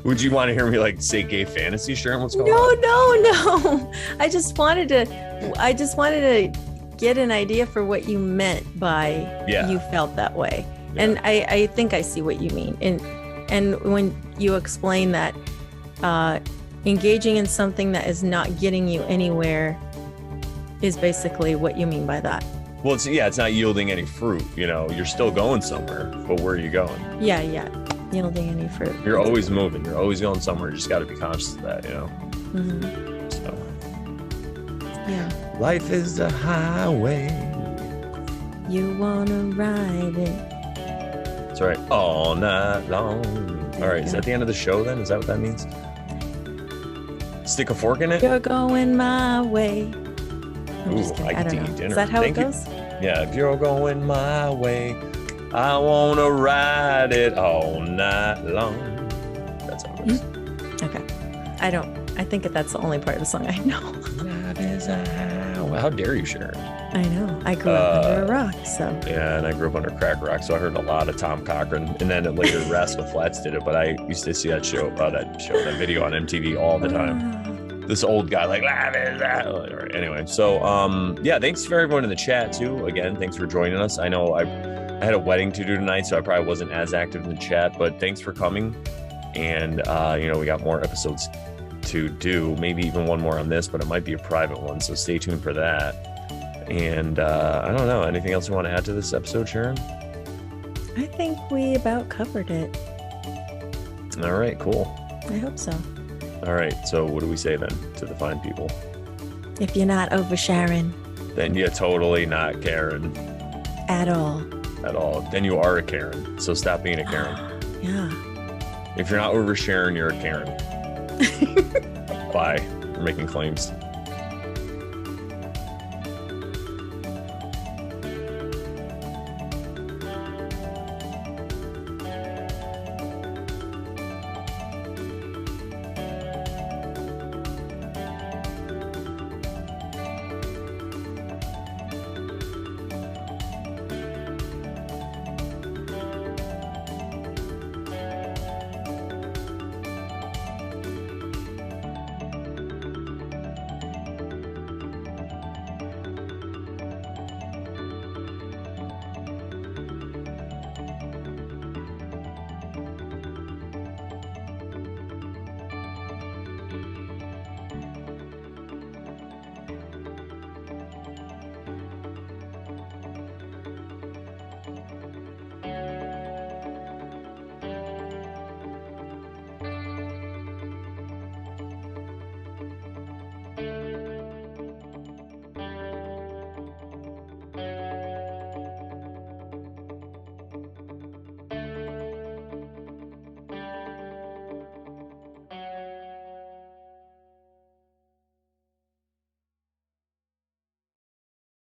Would you want to hear me like say gay fantasy, Sharon? What's going No, on? no. I just wanted to get an idea for what you meant by you felt that way. Yeah. And I think I see what you mean. And when you explain that engaging in something that is not getting you anywhere is basically what you mean by that. Well, it's not yielding any fruit. You're still going somewhere, but where are you going? Yeah. Yielding any fruit. You're always moving. You're always going somewhere. You just got to be conscious of that, Mm-hmm. So, yeah. Life is a highway. You wanna ride it. That's right. All night long. All right. Is that the end of the show then? Is that what that means? Stick a fork in it? You're going my way. I'm just kidding. I don't know. dinner. Is that how it goes? Yeah, if you're going my way, I want to ride it all night long. That's how it goes. Okay. I think that's the only part of the song I know. How dare you, Sharon? I know. I grew up under a rock, so. Yeah, and I grew up under crack rock, so I heard a lot of Tom Cochran, and then later Rascal Flatts did it. But I used to see that video on MTV all the time. This old guy like, anyway. So, yeah, thanks for everyone in the chat too. Again, thanks for joining us. I know I had a wedding to do tonight, so I probably wasn't as active in the chat, but thanks for coming. And we got more episodes to do, maybe even one more on this, but it might be a private one, so stay tuned for that. And I don't know, anything else you want to add to this episode, Sharon? I think we about covered it. All right, cool. I hope so. All right, so what do we say then to the fine people? If you're not over Sharon, then you're totally not Karen. At all. Then you are a Karen, so stop being a Karen. Yeah. If you're not over Sharon, you're a Karen. Bye. We're making claims.